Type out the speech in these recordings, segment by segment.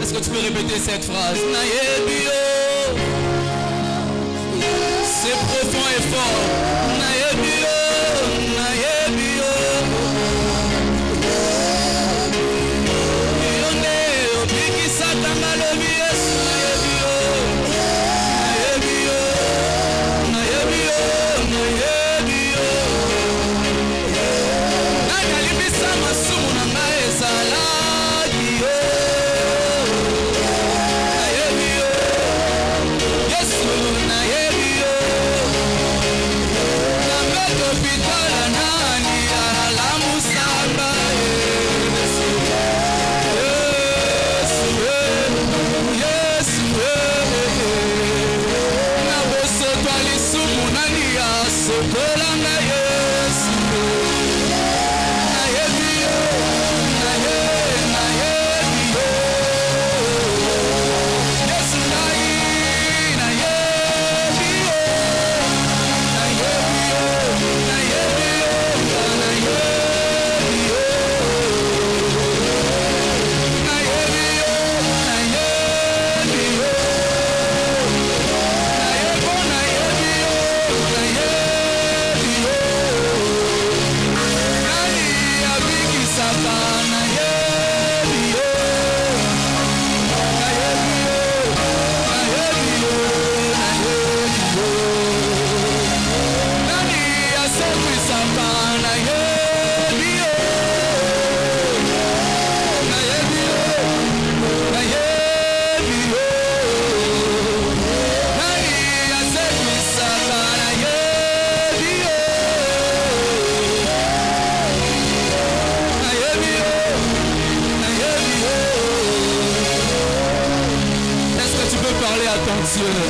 Est-ce que tu peux répéter cette phrase? C'est profond et fort.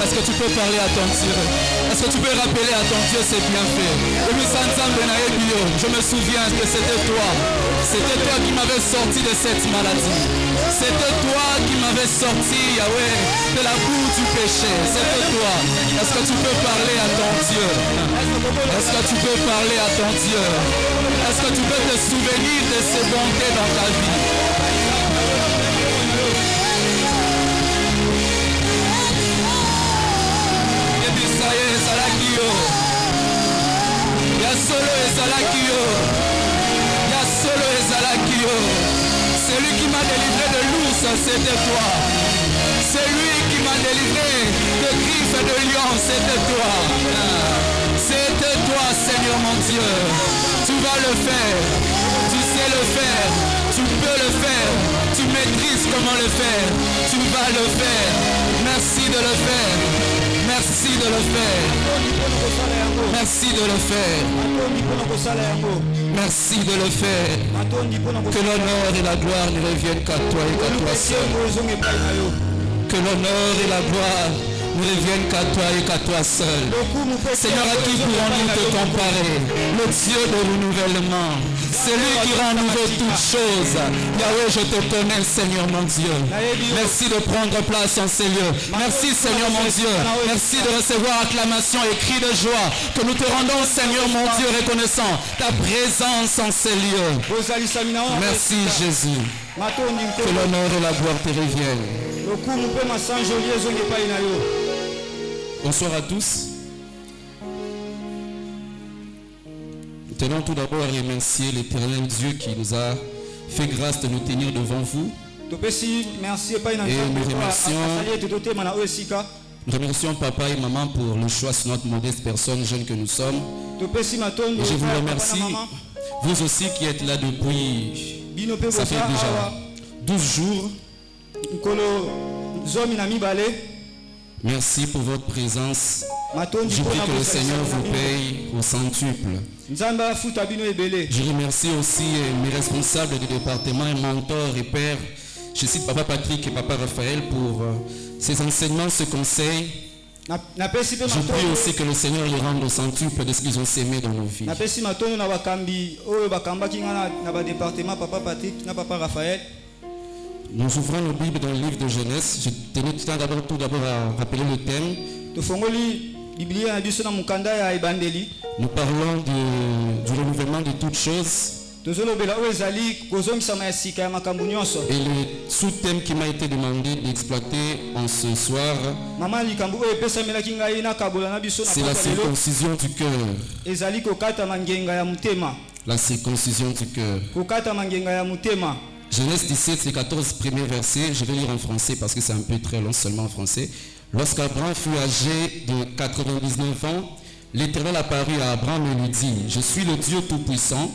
Est-ce que tu peux parler à ton Dieu? Est-ce que tu peux rappeler à ton Dieu ses bienfaits? Je me souviens que c'était toi. C'était toi qui m'avais sorti de cette maladie. C'était toi qui m'avais sorti, Yahweh, de la boue du péché. C'était toi. Est-ce que tu peux parler à ton Dieu? Est-ce que tu peux parler à ton Dieu? Est-ce que tu peux te souvenir de ses bontés dans ta vie? Celui qui m'a délivré de l'ours, c'était toi. Celui qui m'a délivré de griffes et de lions, c'était toi. C'était toi, Seigneur mon Dieu. Tu vas le faire. Tu sais le faire. Tu peux le faire. Tu maîtrises comment le faire. Tu vas le faire. Merci de le faire. Merci de le faire. Merci de le faire. Merci de le faire. Que l'honneur et la gloire ne reviennent qu'à toi et qu'à toi seul. Que l'honneur et la gloire ne reviennent qu'à toi et qu'à toi seul. Seigneur, à qui pourrons-nous te comparer? Le Dieu de renouvellement, celui qui rend nouveau toutes choses. Yahweh, je te connais, Seigneur mon Dieu. Merci de prendre place en ces lieux. Merci, Seigneur mon Dieu. Merci de recevoir acclamation et cris de joie. Que nous te rendons, Seigneur mon Dieu, reconnaissant ta présence en ces lieux. Merci, Jésus. Que l'honneur et la gloire te reviennent. Bonsoir à tous. Nous tenons tout d'abord à remercier l'Éternel Dieu qui nous a fait grâce de nous tenir devant vous. Et nous remercions papa et maman pour le choix sur notre modeste personne jeune que nous sommes. Et je vous remercie, vous aussi qui êtes là depuis, ça fait déjà 12 jours. Merci pour votre présence. Je prie que le Seigneur vous paye au centuple. Je remercie aussi mes responsables du département et mentors et pères. Je cite Papa Patrick et Papa Raphaël pour ces enseignements, ce conseil. Je prie aussi que le Seigneur les rende au centuple de ce qu'ils ont sémé dans nos vies. Nous ouvrons nos Bibles dans le livre de Genèse. Je tenais tout d'abord à rappeler le thème. Nous parlons du renouvellement de toutes choses. Et le sous-thème qui m'a été demandé d'exploiter en ce soir, c'est la circoncision du cœur. La circoncision du cœur. Genèse 17, les 14 premiers versets, je vais lire en français parce que c'est un peu très long, seulement en français. Lorsqu'Abraham fut âgé de 99 ans, l'Éternel apparut à Abraham et lui dit, « Je suis le Dieu Tout-Puissant,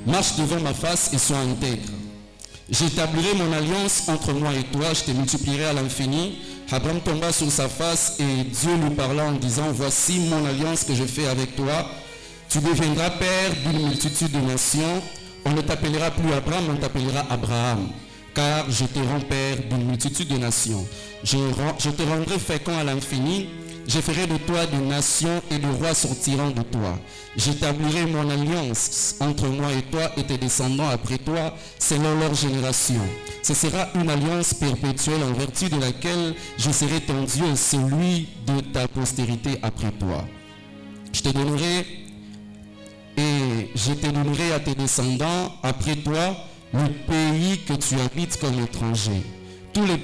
marche devant ma face et sois intègre. J'établirai mon alliance entre moi et toi, je te multiplierai à l'infini. » Abraham tomba sur sa face et Dieu lui parla en disant, « Voici mon alliance que je fais avec toi. Tu deviendras père d'une multitude de nations. On ne t'appellera plus Abraham, on t'appellera Abraham. Car je te rends père d'une multitude de nations. Je te rendrai fécond à l'infini. Je ferai de toi des nations et des rois sortiront de toi. J'établirai mon alliance entre moi et toi et tes descendants après toi, selon leur génération. Ce sera une alliance perpétuelle en vertu de laquelle je serai ton Dieu, celui de ta postérité après toi. Je te donnerai à tes descendants après toi le pays que tu habites comme étranger. Tous les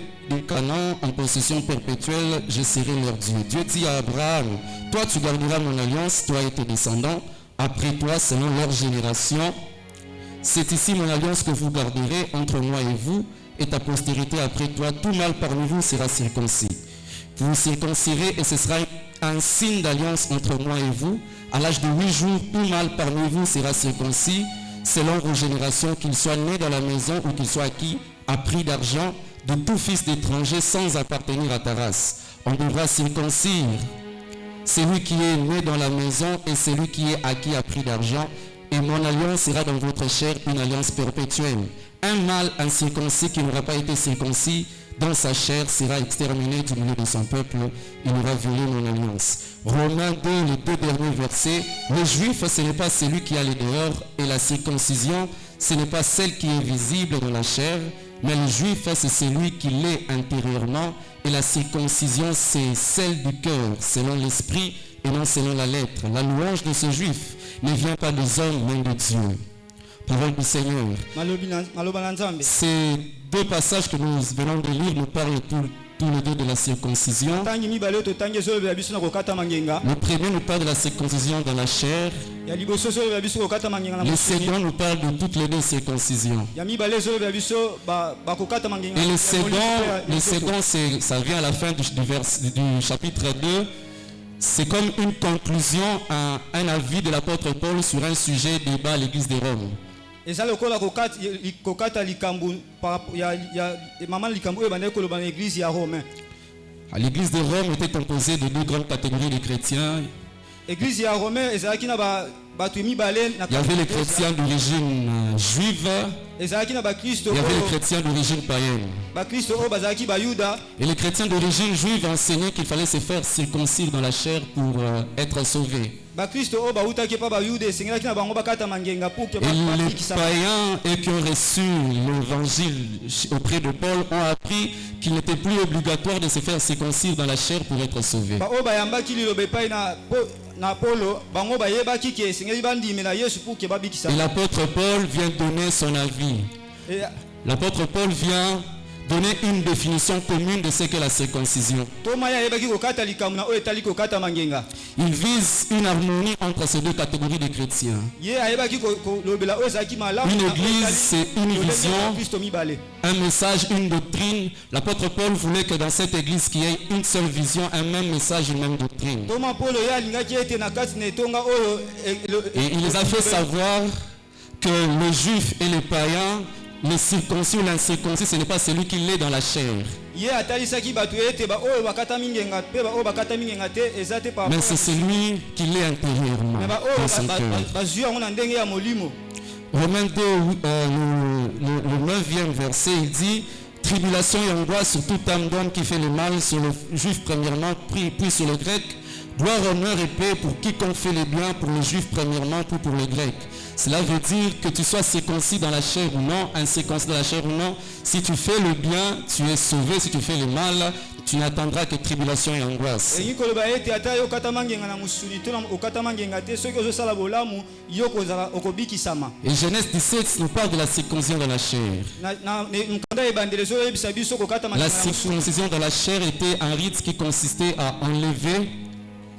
Canaan en possession perpétuelle, je serai leur Dieu. Dieu dit à Abraham, toi tu garderas mon alliance, toi et tes descendants, après toi selon leur génération. C'est ici mon alliance que vous garderez entre moi et vous, et ta postérité après toi. Tout mâle parmi vous sera circoncis. Vous vous circoncirez et ce sera un signe d'alliance entre moi et vous. À l'âge de 8 jours, tout mâle parmi vous sera circoncis, selon vos générations, qu'il soit né dans la maison ou qu'il soit acquis à prix d'argent, de tout fils d'étranger sans appartenir à ta race. On devra circoncire celui qui est né dans la maison et celui qui est acquis à prix d'argent. Et mon alliance sera dans votre chair une alliance perpétuelle. Un mâle incirconcis qui n'aura pas été circoncis dans sa chair sera exterminé du milieu de son peuple. Il aura violé mon alliance. Romains 2, les 2 derniers versets. Le juif, ce n'est pas celui qui a les dehors, et la circoncision, ce n'est pas celle qui est visible dans la chair, mais le juif, c'est celui qui l'est intérieurement, et la circoncision, c'est celle du cœur, selon l'esprit et non selon la lettre. La louange de ce juif ne vient pas des hommes, mais de Dieu. Parole du Seigneur. Ces 2 passages que nous venons de lire nous parlent tous les 2 de la circoncision. Le premier nous parle de la circoncision dans la chair. Le second nous parle de toutes les 2 circoncisions. Et le second ça vient à la fin du chapitre 2. C'est comme une conclusion à un avis de l'apôtre Paul sur un sujet débat à l'église de Rome. L'église de Rome était composée de 2 grandes catégories de chrétiens. Il y avait les chrétiens d'origine juive. Il y avait les chrétiens d'origine païenne. Et les chrétiens d'origine juive enseignaient qu'il fallait se faire circoncire dans la chair pour être sauvé. Et les païens et qui ont reçu l'évangile auprès de Paul ont appris qu'il n'était plus obligatoire de se faire circoncire dans la chair pour être sauvé. Et l'apôtre Paul vient donner son avis. L'apôtre Paul vient donner une définition commune de ce qu'est la circoncision. Il vise une harmonie entre ces 2 catégories de chrétiens. Une église, c'est une vision, un message, une doctrine. L'apôtre Paul voulait que dans cette église qu'il y ait une seule vision, un même message, une même doctrine. Et il les a fait savoir que les juifs et les païens, le circoncis ou l'incirconcis, ce n'est pas celui qui l'est dans la chair. Mais c'est celui qui l'est intérieurement dans son cœur. Romains 2, le 9e verset, il dit « Tribulation et angoisse sur toute âme d'homme qui fait le mal, sur le juif premièrement, puis sur le grec. Gloire, honneur et paix pour quiconque fait le bien, pour le juif premièrement, puis pour le grec. » Cela veut dire que tu sois circoncis dans la chair ou non, incirconcis dans la chair ou non. Si tu fais le bien, tu es sauvé. Si tu fais le mal, tu n'attendras que tribulation et angoisse. Et Genèse 17 nous parle de la circoncision de la chair. La circoncision de la chair était un rite qui consistait à enlever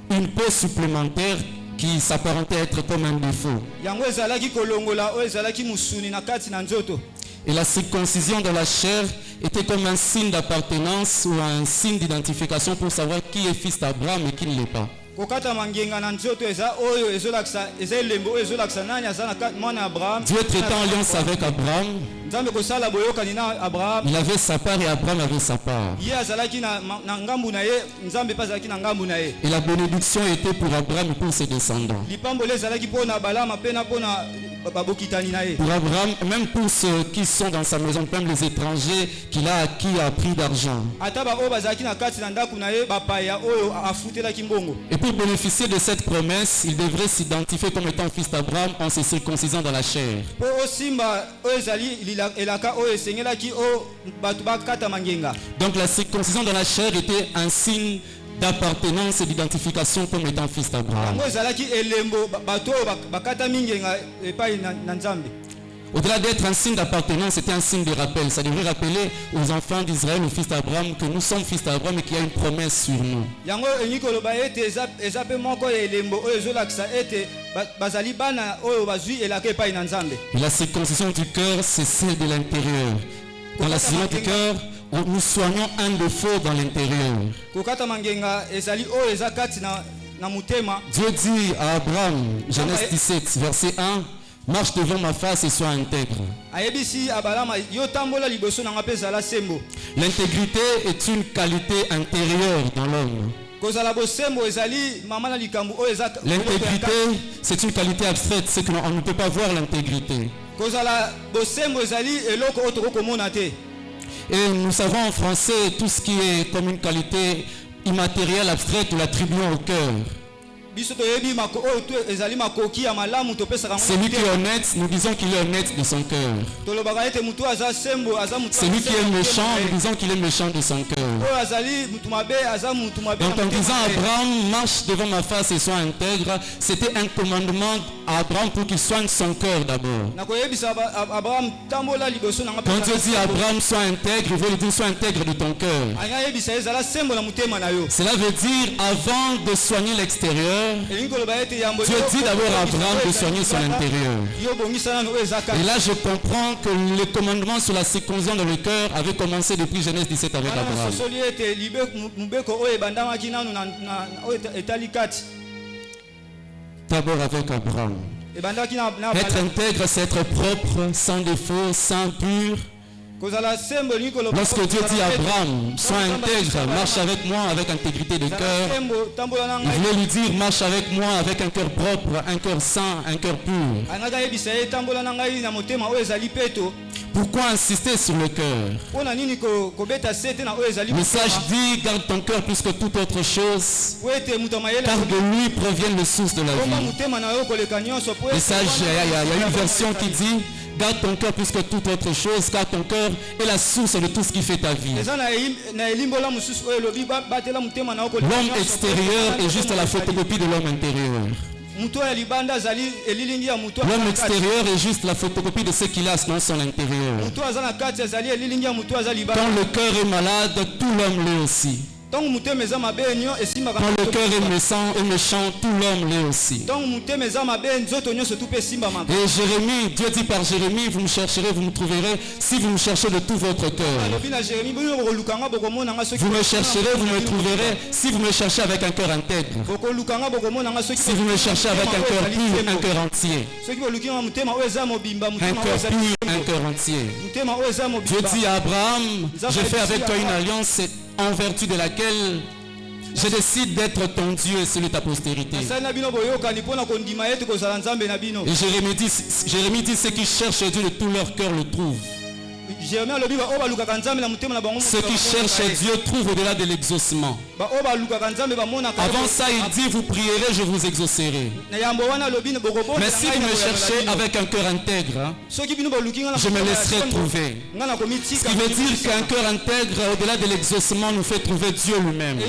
une peau supplémentaire qui s'apparentait être comme un défaut. Et la circoncision de la chair était comme un signe d'appartenance ou un signe d'identification pour savoir qui est fils d'Abraham et qui ne l'est pas. Dieu traitant alliance avec Abraham, il avait sa part et Abraham avait sa part. Et la bénédiction était pour Abraham et pour ses descendants. Pour Abraham, même pour ceux qui sont dans sa maison, même les étrangers qu'il a acquis à prix d'argent. Et pour bénéficier de cette promesse, il devrait s'identifier comme étant fils d'Abraham en se circoncisant dans la chair. Donc la circoncision dans la chair était un signe d'appartenance et d'identification comme étant fils d'Abraham. Au-delà d'être un signe d'appartenance, c'était un signe de rappel. Ça devrait rappeler aux enfants d'Israël, aux fils d'Abraham, que nous sommes fils d'Abraham et qu'il y a une promesse sur nous. Et la circoncision du cœur, c'est celle de l'intérieur. Dans la circoncision du cœur, nous soignons un défaut dans l'intérieur. Dieu dit à Abraham, Genèse 17, verset 1, marche devant ma face et sois intègre. L'intégrité est une qualité intérieure dans l'homme. L'intégrité, c'est une qualité abstraite, c'est qu'on ne peut pas voir l'intégrité. Et nous savons en français tout ce qui est comme une qualité immatérielle, abstraite, nous l'attribuons au cœur. Celui qui est honnête, nous disons qu'il est honnête de son cœur. Celui qui est méchant, nous disons qu'il est méchant de son cœur. Donc en disant Abraham, marche devant ma face et sois intègre, c'était un commandement à Abraham pour qu'il soigne son cœur d'abord. Quand Dieu dit à Abraham, sois intègre, il veut lui dire sois intègre de ton cœur. Cela veut dire avant de soigner l'extérieur, Dieu dit d'abord à Abraham de soigner son intérieur. Et là je comprends que le commandement sur la circoncision dans le cœur avait commencé depuis Genèse 17 avec Abraham. D'abord avec Abraham. Être intègre, c'est être propre, sans défaut, sans pur. Lorsque Dieu dit à Abraham, sois intègre, marche avec moi avec intégrité de cœur, il voulait lui dire, marche avec moi avec un cœur propre, un cœur saint, un cœur pur. Pourquoi insister sur le cœur? Le message dit, garde ton cœur plus que toute autre chose, car de lui proviennent les sources de la vie. Le message, il y a une version qui dit, garde ton cœur plus que toute autre chose, car ton cœur est la source de tout ce qui fait ta vie. L'homme extérieur est juste la photocopie de l'homme intérieur. L'homme extérieur est juste la photocopie de ce qu'il a dans son intérieur. Quand le cœur est malade, tout l'homme l'est aussi. Quand le cœur est méchant, tout l'homme l'est aussi. Et Jérémie, Dieu dit par Jérémie, vous me chercherez, vous me trouverez, si vous me cherchez de tout votre cœur. Vous me chercherez, vous me trouverez, si vous me cherchez avec un cœur intègre. Si vous me cherchez avec un cœur pur, un cœur entier. Un cœur pur, un cœur entier. Dieu dit à Abraham, je fais avec toi une alliance en vertu de laquelle je décide d'être ton Dieu et celui de ta postérité. Et Jérémie dit, ceux qui cherchent Dieu de tout leur cœur le trouvent. Ceux qui cherchent Dieu trouvent au-delà de l'exaucement. Avant ça, il dit, vous prierez, je vous exaucerai. Mais si vous me cherchez avec un cœur intègre, je me laisserai trouver. Ce qui veut dire qu'un cœur intègre, au-delà de l'exaucement, nous fait trouver Dieu lui-même.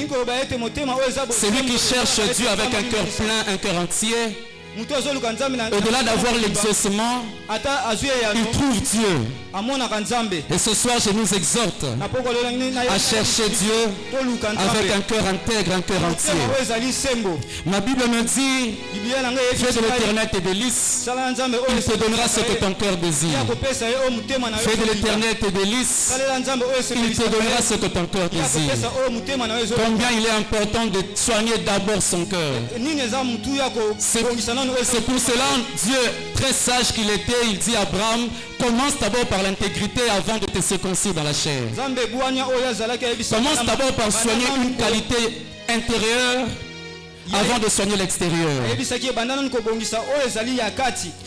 Celui qui cherche Dieu avec un cœur plein, un cœur entier, au-delà d'avoir l'exaucement, il trouve Dieu. Et ce soir, je nous exhorte à chercher Dieu avec un cœur intègre, un cœur entier. Ma Bible me dit, fais de l'éternel tes délices, il te donnera ce que ton cœur désire. Fais de l'éternel tes délices, il te donnera ce que ton cœur désire. Combien il est important de soigner d'abord son cœur. C'est pour cela, Dieu, très sage qu'il était, il dit à Abraham, commence d'abord par l'intégrité avant de te circoncire dans la chair. Commence d'abord par soigner une qualité intérieure avant de soigner l'extérieur.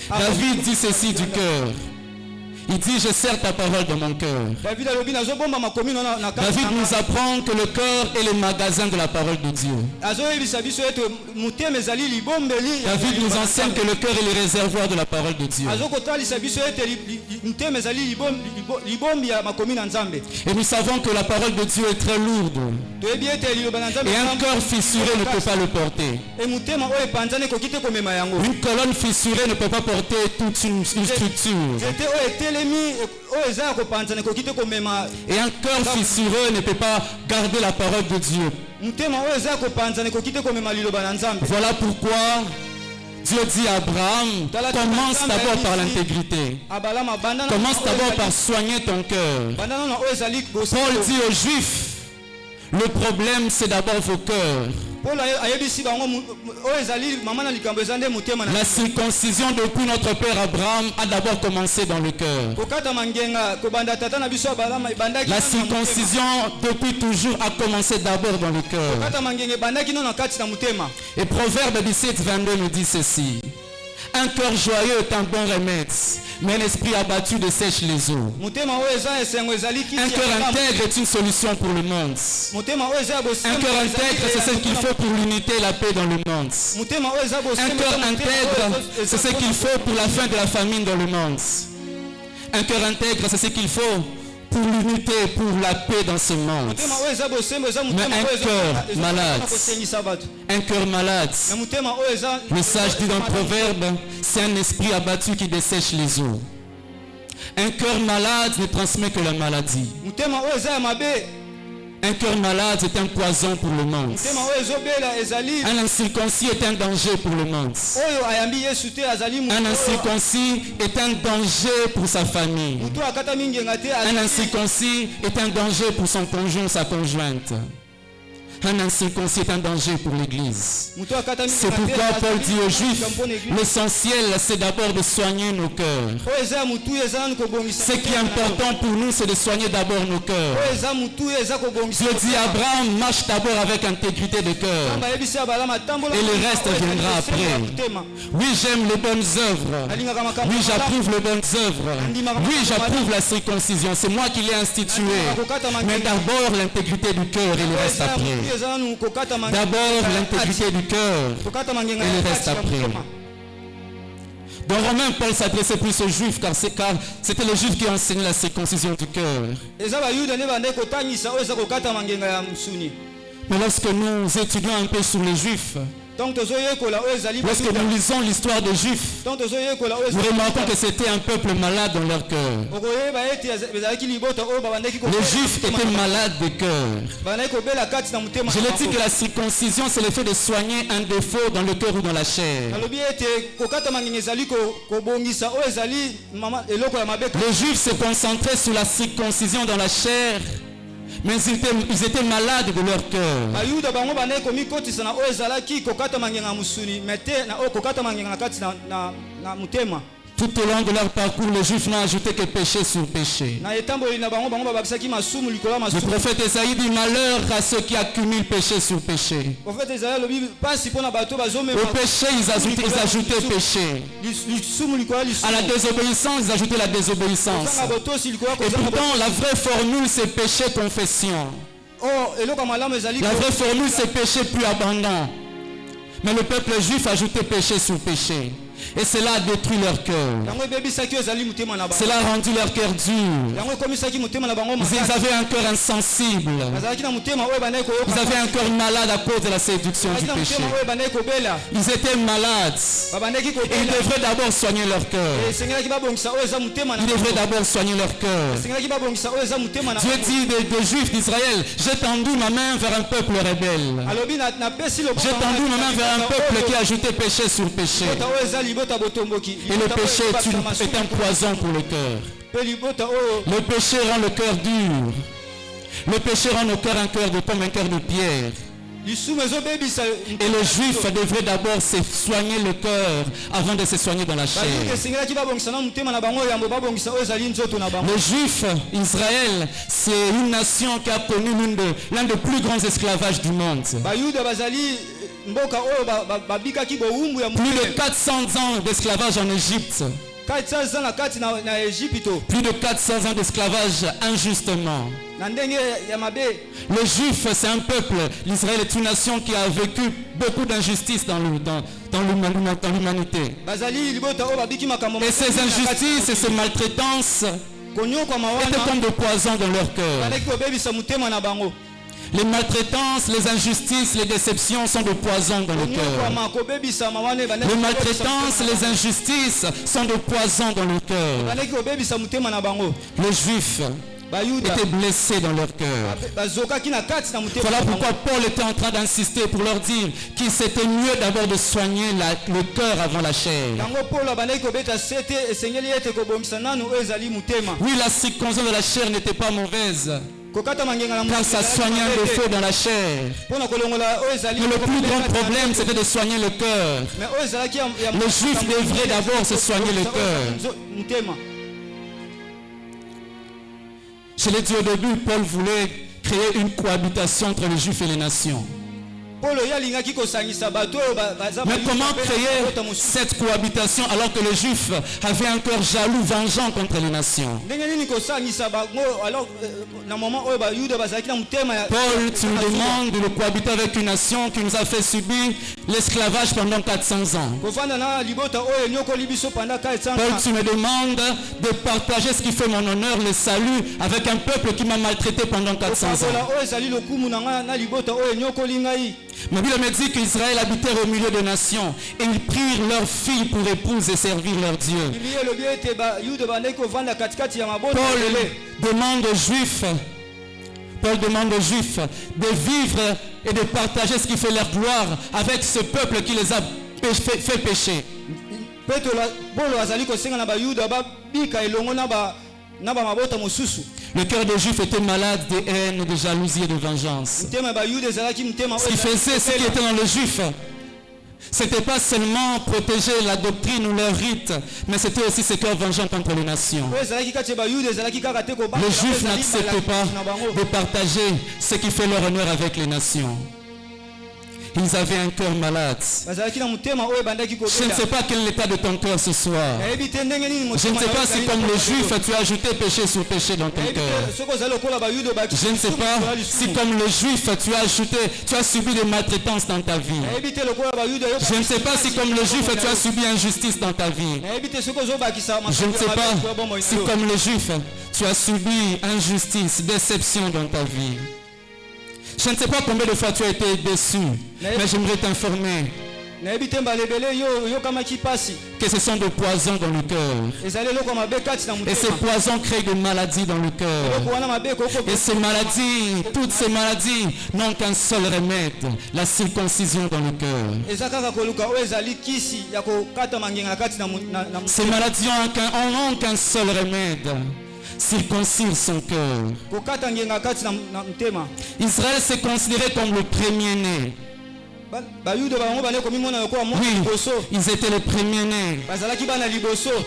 David dit ceci du cœur. Il dit, je serre ta parole dans mon cœur. David nous apprend que le cœur est le magasin de la parole de Dieu. David nous enseigne que le cœur est le réservoir de la parole de Dieu. Et nous savons que la parole de Dieu est très lourde. Et un cœur fissuré ne peut pas le porter. Une colonne fissurée ne peut pas porter toute une structure. Et un cœur fissureux ne peut pas garder la parole de Dieu. Voilà pourquoi Dieu dit à Abraham, commence d'abord par l'intégrité. Commence d'abord par soigner ton cœur. Paul dit aux Juifs, le problème c'est d'abord vos cœurs. La circoncision depuis notre père Abraham a d'abord commencé dans le cœur. La circoncision depuis toujours a commencé d'abord dans le cœur. Et Proverbe 17, 22 nous dit ceci. Un cœur joyeux est un bon remède, mais un esprit abattu dessèche les eaux. Un cœur intègre est une solution pour le monde. Un cœur intègre, c'est ce qu'il faut pour l'unité et la paix dans le monde. Un cœur intègre, c'est ce qu'il faut pour la fin de la famine dans le monde. Un cœur intègre, c'est ce qu'il faut pour l'unité, pour la paix dans ce monde. Mais un cœur malade, le sage dit dans le Proverbe, c'est un esprit abattu qui dessèche les eaux. Un cœur malade ne transmet que la maladie. Un cœur malade est un poison pour le monde. Un incirconcis est un danger pour le monde. Un incirconcis est un danger pour sa famille. Un incirconcis est un danger pour son conjoint, sa conjointe. Un incirconcis est un danger pour l'Église. C'est pourquoi Paul dit aux Juifs, l'essentiel c'est d'abord de soigner nos cœurs. Ce qui est important pour nous, c'est de soigner d'abord nos cœurs. Dieu dit à Abraham, marche d'abord avec intégrité de cœur. Et le reste viendra après. Oui, j'aime les bonnes œuvres. Oui, j'approuve les bonnes œuvres. Oui, j'approuve la circoncision. C'est moi qui l'ai instituée. Mais d'abord l'intégrité du cœur et le reste après. D'abord l'intégrité du cœur et le reste après. Dans Romains, Paul s'adressait plus aux Juifs car c'était les Juifs qui enseignaient la circoncision du cœur. Mais lorsque nous étudions un peu sur les Juifs, lorsque nous lisons l'histoire des Juifs, nous remarquons que c'était un peuple malade dans leur cœur. Les Juifs étaient malades de cœur. Je l'ai dit que la circoncision, c'est le fait de soigner un défaut dans le cœur ou dans la chair. Les Juifs se concentraient sur la circoncision dans la chair, mais ils étaient malades de leur cœur. Tout au long de leur parcours, les Juifs n'ont ajouté que péché sur péché. Le prophète Esaïe dit malheur à ceux qui accumulent péché sur péché. Au péché, ils ajoutaient péché. À la désobéissance, ils ajoutaient la désobéissance. Et pourtant, la vraie formule, c'est péché, confession. La vraie formule, c'est péché plus abondant. Mais le peuple juif ajoutait péché sur péché. Et cela a détruit leur cœur. Cela a rendu leur cœur dur. Ils avaient un cœur insensible. Ils avaient un cœur malade à cause de la séduction du péché. Ils étaient malades. Et ils devraient d'abord soigner leur cœur. Ils devraient d'abord soigner leur cœur. Dieu dit des Juifs d'Israël, j'ai tendu ma main vers un peuple rebelle. J'ai tendu ma main vers un peuple qui a ajouté péché sur péché. Et le péché est un poison pour le cœur. Le péché rend le cœur dur. Le péché rend nos cœurs un cœur de pomme, un cœur de pierre. Et le juif devrait d'abord se soigner le cœur avant de se soigner dans la chair. Le juif, Israël, c'est une nation qui a connu l'un des plus grands esclavages du monde. Plus de 400 ans d'esclavage en Égypte. Plus de 400 ans d'esclavage injustement. Le juif, c'est un peuple. L'Israël est une nation qui a vécu beaucoup d'injustices dans l'humanité. Et ces injustices et ces maltraitances étaient comme de poison dans leur cœur. Les maltraitances, les injustices, les déceptions sont de poison dans le cœur. Les maltraitances, les injustices sont de poison dans le cœur. Les Juifs étaient blessés dans leur cœur. Voilà pourquoi Paul était en train d'insister pour leur dire qu'il c'était mieux d'abord de soigner le cœur avant la chair. Oui, la circoncision de la chair n'était pas mauvaise, car ça soignait un défaut dans la chair. Mais le plus grand problème, c'était de soigner le cœur. Le juif devrait d'abord se soigner le cœur. Je l'ai dit au début, Paul voulait créer une cohabitation entre les juifs et les nations. Mais comment créer cette cohabitation alors que les Juifs avaient un cœur jaloux, vengeant contre les nations? Paul, tu nous demandes de cohabiter avec une nation qui nous a fait subir l'esclavage pendant 400 ans. Paul, tu me demandes de partager ce qui fait mon honneur, le salut, avec un peuple qui m'a maltraité pendant 400 ans. Ma Bible me dit qu'Israël habitait au milieu des nations et ils prirent leurs filles pour épouses et servir leur Dieu. Paul demande aux Juifs de vivre et de partager ce qui fait leur gloire avec ce peuple qui les a fait pécher. Le cœur des Juifs était malade de haine, de jalousie et de vengeance. Ce qui était dans les Juifs, c'était pas seulement protéger la doctrine ou leur rite, mais c'était aussi ce cœur vengeant contre les nations. Les Juifs n'acceptaient pas de partager ce qui fait leur honneur avec les nations. Ils avaient un cœur malade. Je ne sais pas quel est l'état de ton cœur ce soir. Je ne sais pas si comme le juif tu as ajouté péché sur péché dans ton cœur. Je ne sais pas si comme le juif tu as subi des maltraitances dans ta vie. Je ne sais pas si comme le juif tu as subi injustice dans ta vie. Je ne sais pas si comme le juif tu as subi injustice, déception dans ta vie. Je ne sais pas combien de fois tu as été déçu, mais j'aimerais t'informer que ce sont des poisons dans le cœur. Et ces poisons créent des maladies dans le cœur. Et ces maladies, toutes ces maladies n'ont qu'un seul remède, la circoncision dans le cœur. Ces maladies n'ont qu'un seul remède. Circoncire son cœur. Israël s'est considéré comme le premier-né. ils étaient les premiers-nés.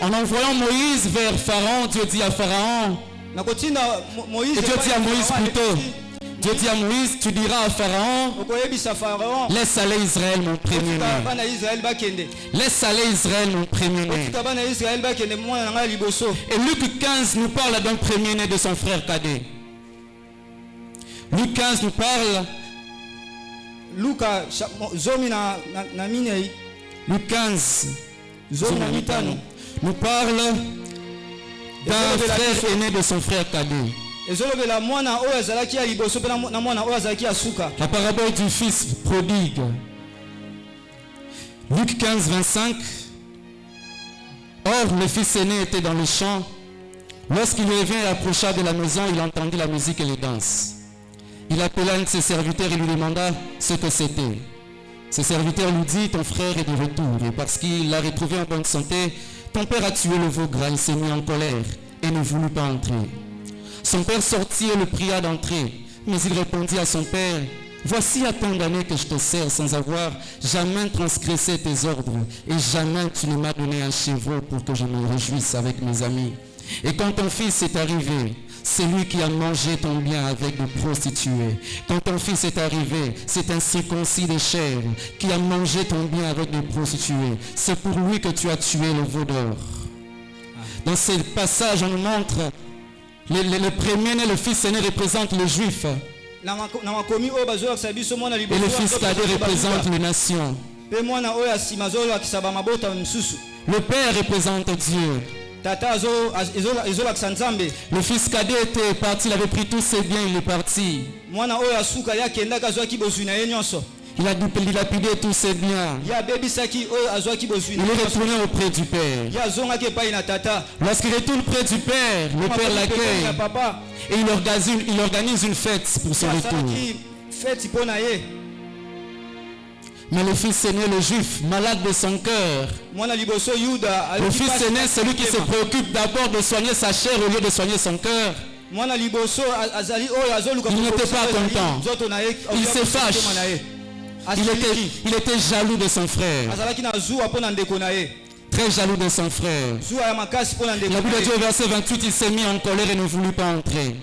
En envoyant Moïse vers Pharaon, Dieu dit à Pharaon, et Dieu dit à Moïse plutôt, Dieu dit à Moïse, tu diras à Pharaon, laisse aller Israël mon premier-né. Laisse aller Israël mon premier-né. Et Luc 15 nous parle d'un premier-né de son frère cadet. Luc 15 nous parle. Luc 15 nous parle d'un frère aîné de son frère cadet. La parabole du fils prodigue. Luc 15, 25. Or, le fils aîné était dans le champ. Lorsqu'il revint et approcha de la maison, il entendit la musique et les danses. Il appela un de ses serviteurs et lui demanda ce que c'était. Ce serviteur lui dit, ton frère est de retour. Et parce qu'il l'a retrouvé en bonne santé, ton père a tué le veau gras. Il s'est mis en colère et ne voulut pas entrer. Son père sortit et le pria d'entrer. Mais il répondit à son père, voici à tant d'années que je te sers sans avoir jamais transgressé tes ordres. Et jamais tu ne m'as donné un chevreau pour que je me réjouisse avec mes amis. Et quand ton fils est arrivé, c'est lui qui a mangé ton bien avec des prostituées. Quand ton fils est arrivé, c'est un circoncis de chair qui a mangé ton bien avec des prostituées. C'est pour lui que tu as tué le veau d'or. Dans ce passage, on nous montre le premier-né, le fils aîné représente les Juifs. Et le fils cadet représente les nations. Le père représente Dieu. Le fils cadet était parti, il avait pris tous ses biens, il est parti. Il a dilapidé tous ses biens. Il est retourné auprès du Père. Lorsqu'il retourne près du Père, le Père l'accueille. Et il organise une fête pour son retour. Mais le fils aîné, le juif, malade de son cœur. Le fils aîné, celui qui se préoccupe d'abord de soigner sa chair au lieu de soigner son cœur. Il n'était pas content. Il se fâche. Il était jaloux de son frère. Très jaloux de son frère. La Bible dit au verset 28, il s'est mis en colère et ne voulut pas entrer.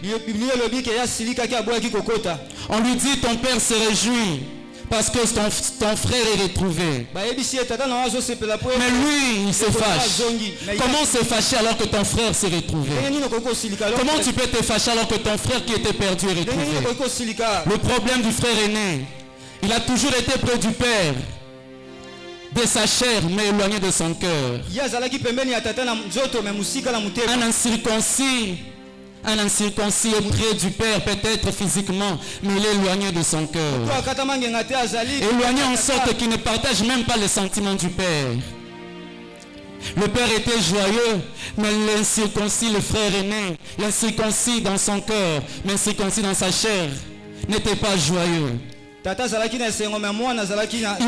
On lui dit, ton père se réjouit parce que ton frère est retrouvé. Mais lui, il se fâche. Comment se fâcher alors que ton frère s'est retrouvé? Comment tu peux te fâcher alors que ton frère qui était perdu est retrouvé? Le problème du frère aîné, il a toujours été près du Père, de sa chair, mais éloigné de son cœur. Un incirconcis est près du Père, peut-être physiquement, mais il est éloigné de son cœur. Éloigné en sorte qu'il ne partage même pas les sentiments du Père. Le Père était joyeux, mais l'incirconcis, le frère aîné, l'incirconcis dans son cœur, mais l'incirconcis dans sa chair, n'était pas joyeux. Il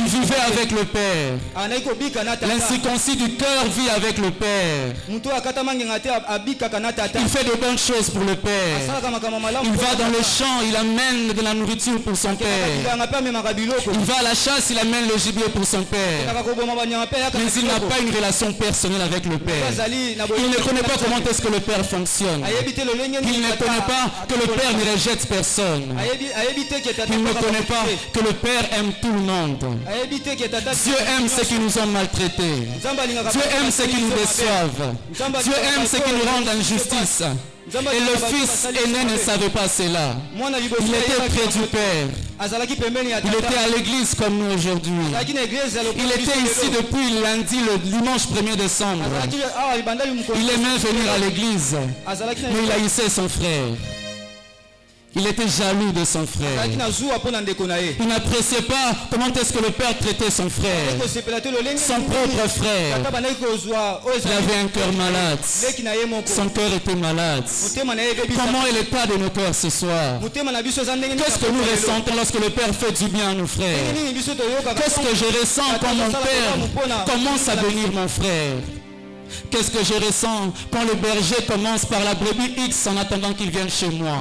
vivait avec le Père. L'incirconcis du cœur vit avec le Père. Il fait de bonnes choses pour le Père. Il va dans le champ, il amène de la nourriture pour son Père. Il va à la chasse, il amène le gibier pour son Père. Mais il n'a pas une relation personnelle avec le Père. Il ne connaît pas comment est-ce que le Père fonctionne. Il ne connaît pas que le Père ne rejette personne. Il ne connaît pas que le Père aime tout le monde. Dieu aime ceux qui nous ont maltraités. Dieu aime ceux qui nous déçoivent. Dieu aime ceux qui nous rendent injustice. Et le fils aîné ne savait pas cela. Il était près du Père. Il était à l'église comme nous aujourd'hui. Il était ici depuis lundi, le dimanche 1er décembre. Il aimait venir à l'église, mais il haïssait son frère. Il était jaloux de son frère. Il n'appréciait pas comment est-ce que le Père traitait son frère. Son propre frère. Il avait un cœur malade. Son cœur était malade. Comment est l'état de nos cœurs ce soir? Qu'est-ce que nous ressentons lorsque le Père fait du bien à nos frères? Qu'est-ce que je ressens quand mon Père commence à bénir mon frère? Qu'est-ce que je ressens quand le berger commence par la brebis X en attendant qu'il vienne chez moi?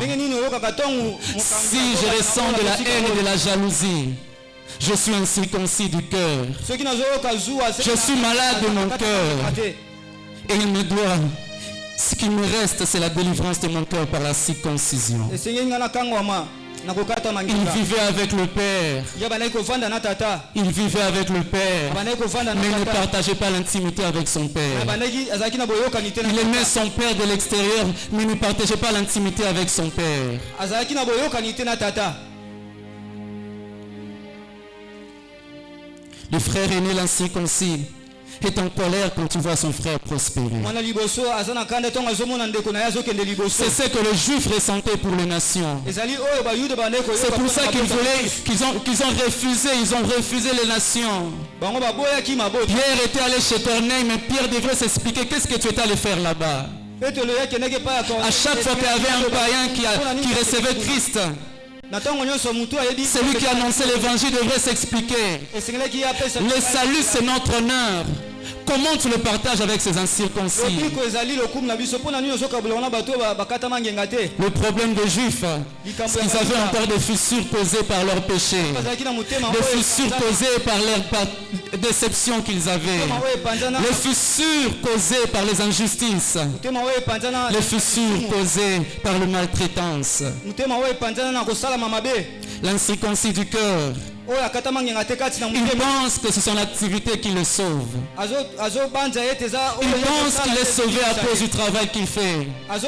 Si je ressens de la haine et de la jalousie, Je suis incirconcis du cœur. Je suis malade de mon cœur. Et il me doit. Ce qui me reste, c'est la délivrance de mon cœur par la circoncision. Il vivait avec le Père. Il vivait avec le Père. Mais il ne partageait pas l'intimité avec son Père. Il aimait son Père de l'extérieur, mais il ne partageait pas l'intimité avec son Père. Le frère aîné, l'incirconcis, est en colère quand tu vois son frère prospérer. C'est ce que les Juifs ressentaient pour les nations. C'est pour ça qu'ils ont refusé les nations. Pierre était allé chez Corneille, mais Pierre devrait s'expliquer qu'est-ce que tu étais allé faire là-bas. À chaque fois qu'il y avait un païen qui recevait Christ, celui qui annonçait l'évangile devrait s'expliquer. Le salut, c'est notre honneur. Comment tu le partages avec ces incirconcis? Le problème des Juifs, c'est qu'ils avaient encore des fissures causées par leurs péchés, des fissures causées par leur déception qu'ils avaient, les fissures causées par les injustices, les fissures causées par la maltraitance. L'incirconcis du cœur, il pense que c'est son activité qui le sauve. Il pense qu'il est sauvé à cause du travail qu'il fait. Il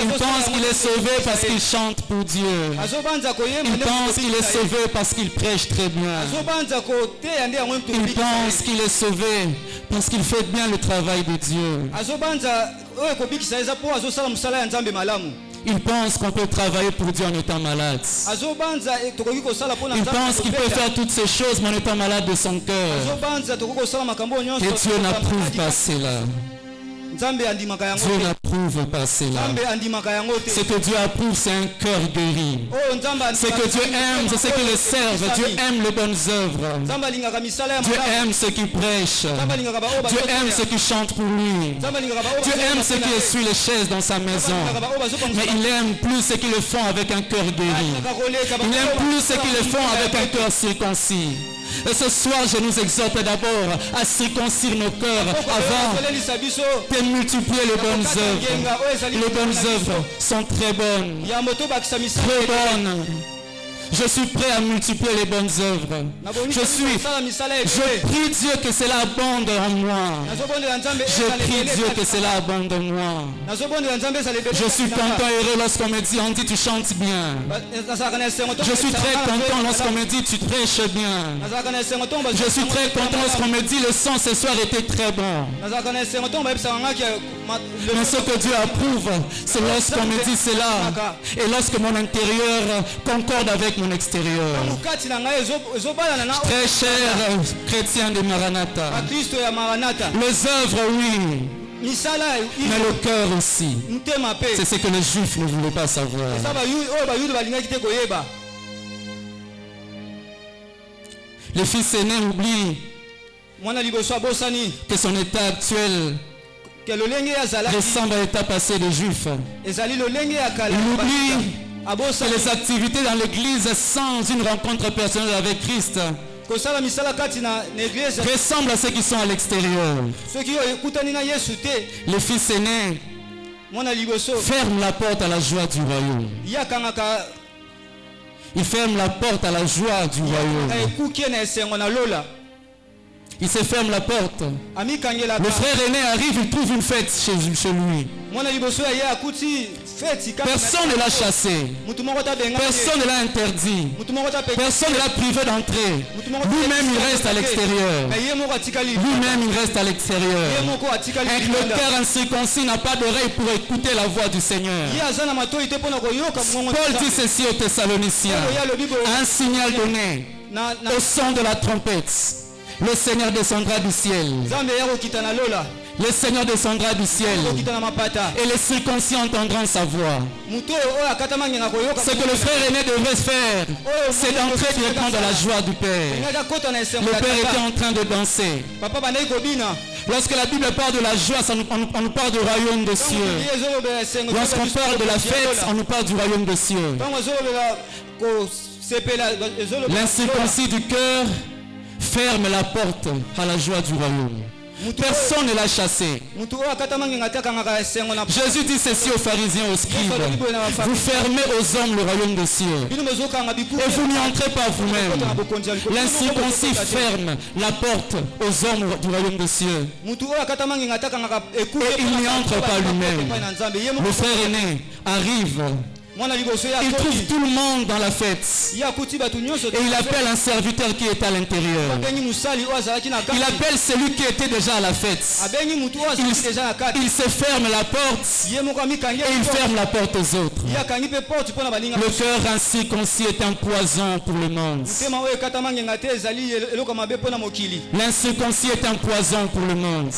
pense qu'il est sauvé parce qu'il chante pour Dieu. Il pense qu'il est sauvé parce qu'il prêche très bien. Il pense qu'il est sauvé parce qu'il fait bien le travail de Dieu. Il pense qu'on peut travailler pour Dieu en étant malade. Il pense qu'il peut faire toutes ces choses mais en étant malade de son cœur. Et Dieu n'approuve pas cela. Dieu n'approuve pas cela. Ce que Dieu approuve, c'est un cœur guéri. Ce que Dieu aime, c'est ce qui le servent. Dieu aime les bonnes œuvres. Dieu aime ceux qui prêchent. Dieu aime ceux qui chantent pour lui. Dieu aime ceux qui essuient les chaises dans sa maison. Mais il aime plus ceux qui le font avec un cœur guéri. Il aime plus ceux qui le font avec un cœur circoncis. Et ce soir, je nous exhorte d'abord à circoncire nos cœurs avant de multiplier les bonnes œuvres. Les bonnes œuvres sont très bonnes. Très bonnes. Je suis prêt à multiplier les bonnes œuvres. Je prie Dieu que cela abonde en moi. Je prie Dieu que cela abonde en moi. Je suis content et heureux lorsqu'on me dit, Andy, tu chantes bien. Je suis très content lorsqu'on me dit, tu prêches bien. Je suis très content lorsqu'on me dit, le son ce soir était très bon. Mais ce que Dieu approuve, c'est lorsqu'on me dit cela. Et lorsque mon intérieur concorde avec mon extérieur. Très cher chrétien de Maranatha. Les œuvres, oui. Mais le cœur aussi. C'est ce que les Juifs ne voulaient pas savoir. Le fils aîné oublie que son état actuel ressemble à l'état passé des Juifs. Il oublie que les activités dans l'église sans une rencontre personnelle avec Christ ressemblent à ceux qui sont à l'extérieur. Le fils aîné ferme la porte à la joie du royaume. Il ferme la porte à la joie du royaume. Il se ferme la porte. Le frère aîné arrive, il trouve une fête chez lui. Personne ne l'a chassé. Personne ne l'a interdit. Personne ne l'a privé d'entrer. Lui-même, il reste à l'extérieur. Lui-même, il reste à l'extérieur. Et le cœur incirconcis n'a pas d'oreille pour écouter la voix du Seigneur. Paul dit ceci aux Thessaloniciens. Un signal donné au son de la trompette. Le Seigneur descendra du ciel. Le Seigneur descendra du ciel. Et les circoncis entendront sa voix. Ce que le frère aîné devrait faire, c'est d'entrer directement dans la joie du Père. Le Père était en train de danser. Lorsque la Bible parle de la joie, on nous parle du royaume des cieux. Lorsqu'on parle de la fête, on nous parle du royaume des cieux. L'incirconcis du cœur ferme la porte à la joie du royaume. Personne ne l'a chassé. Jésus dit ceci aux pharisiens, aux scribes: vous fermez aux hommes le royaume des cieux et vous n'y entrez pas vous-même. L'incirconcis ferme la porte aux hommes du royaume des cieux et il n'y entre pas lui-même. Le frère aîné arrive. Il trouve tout le monde dans la fête et il appelle un serviteur qui est à l'intérieur. Il appelle celui qui était déjà à la fête. Il se ferme la porte et il ferme la porte aux autres. Le cœur incirconcis est un poison pour le monde. L'incirconcis est un poison pour le monde.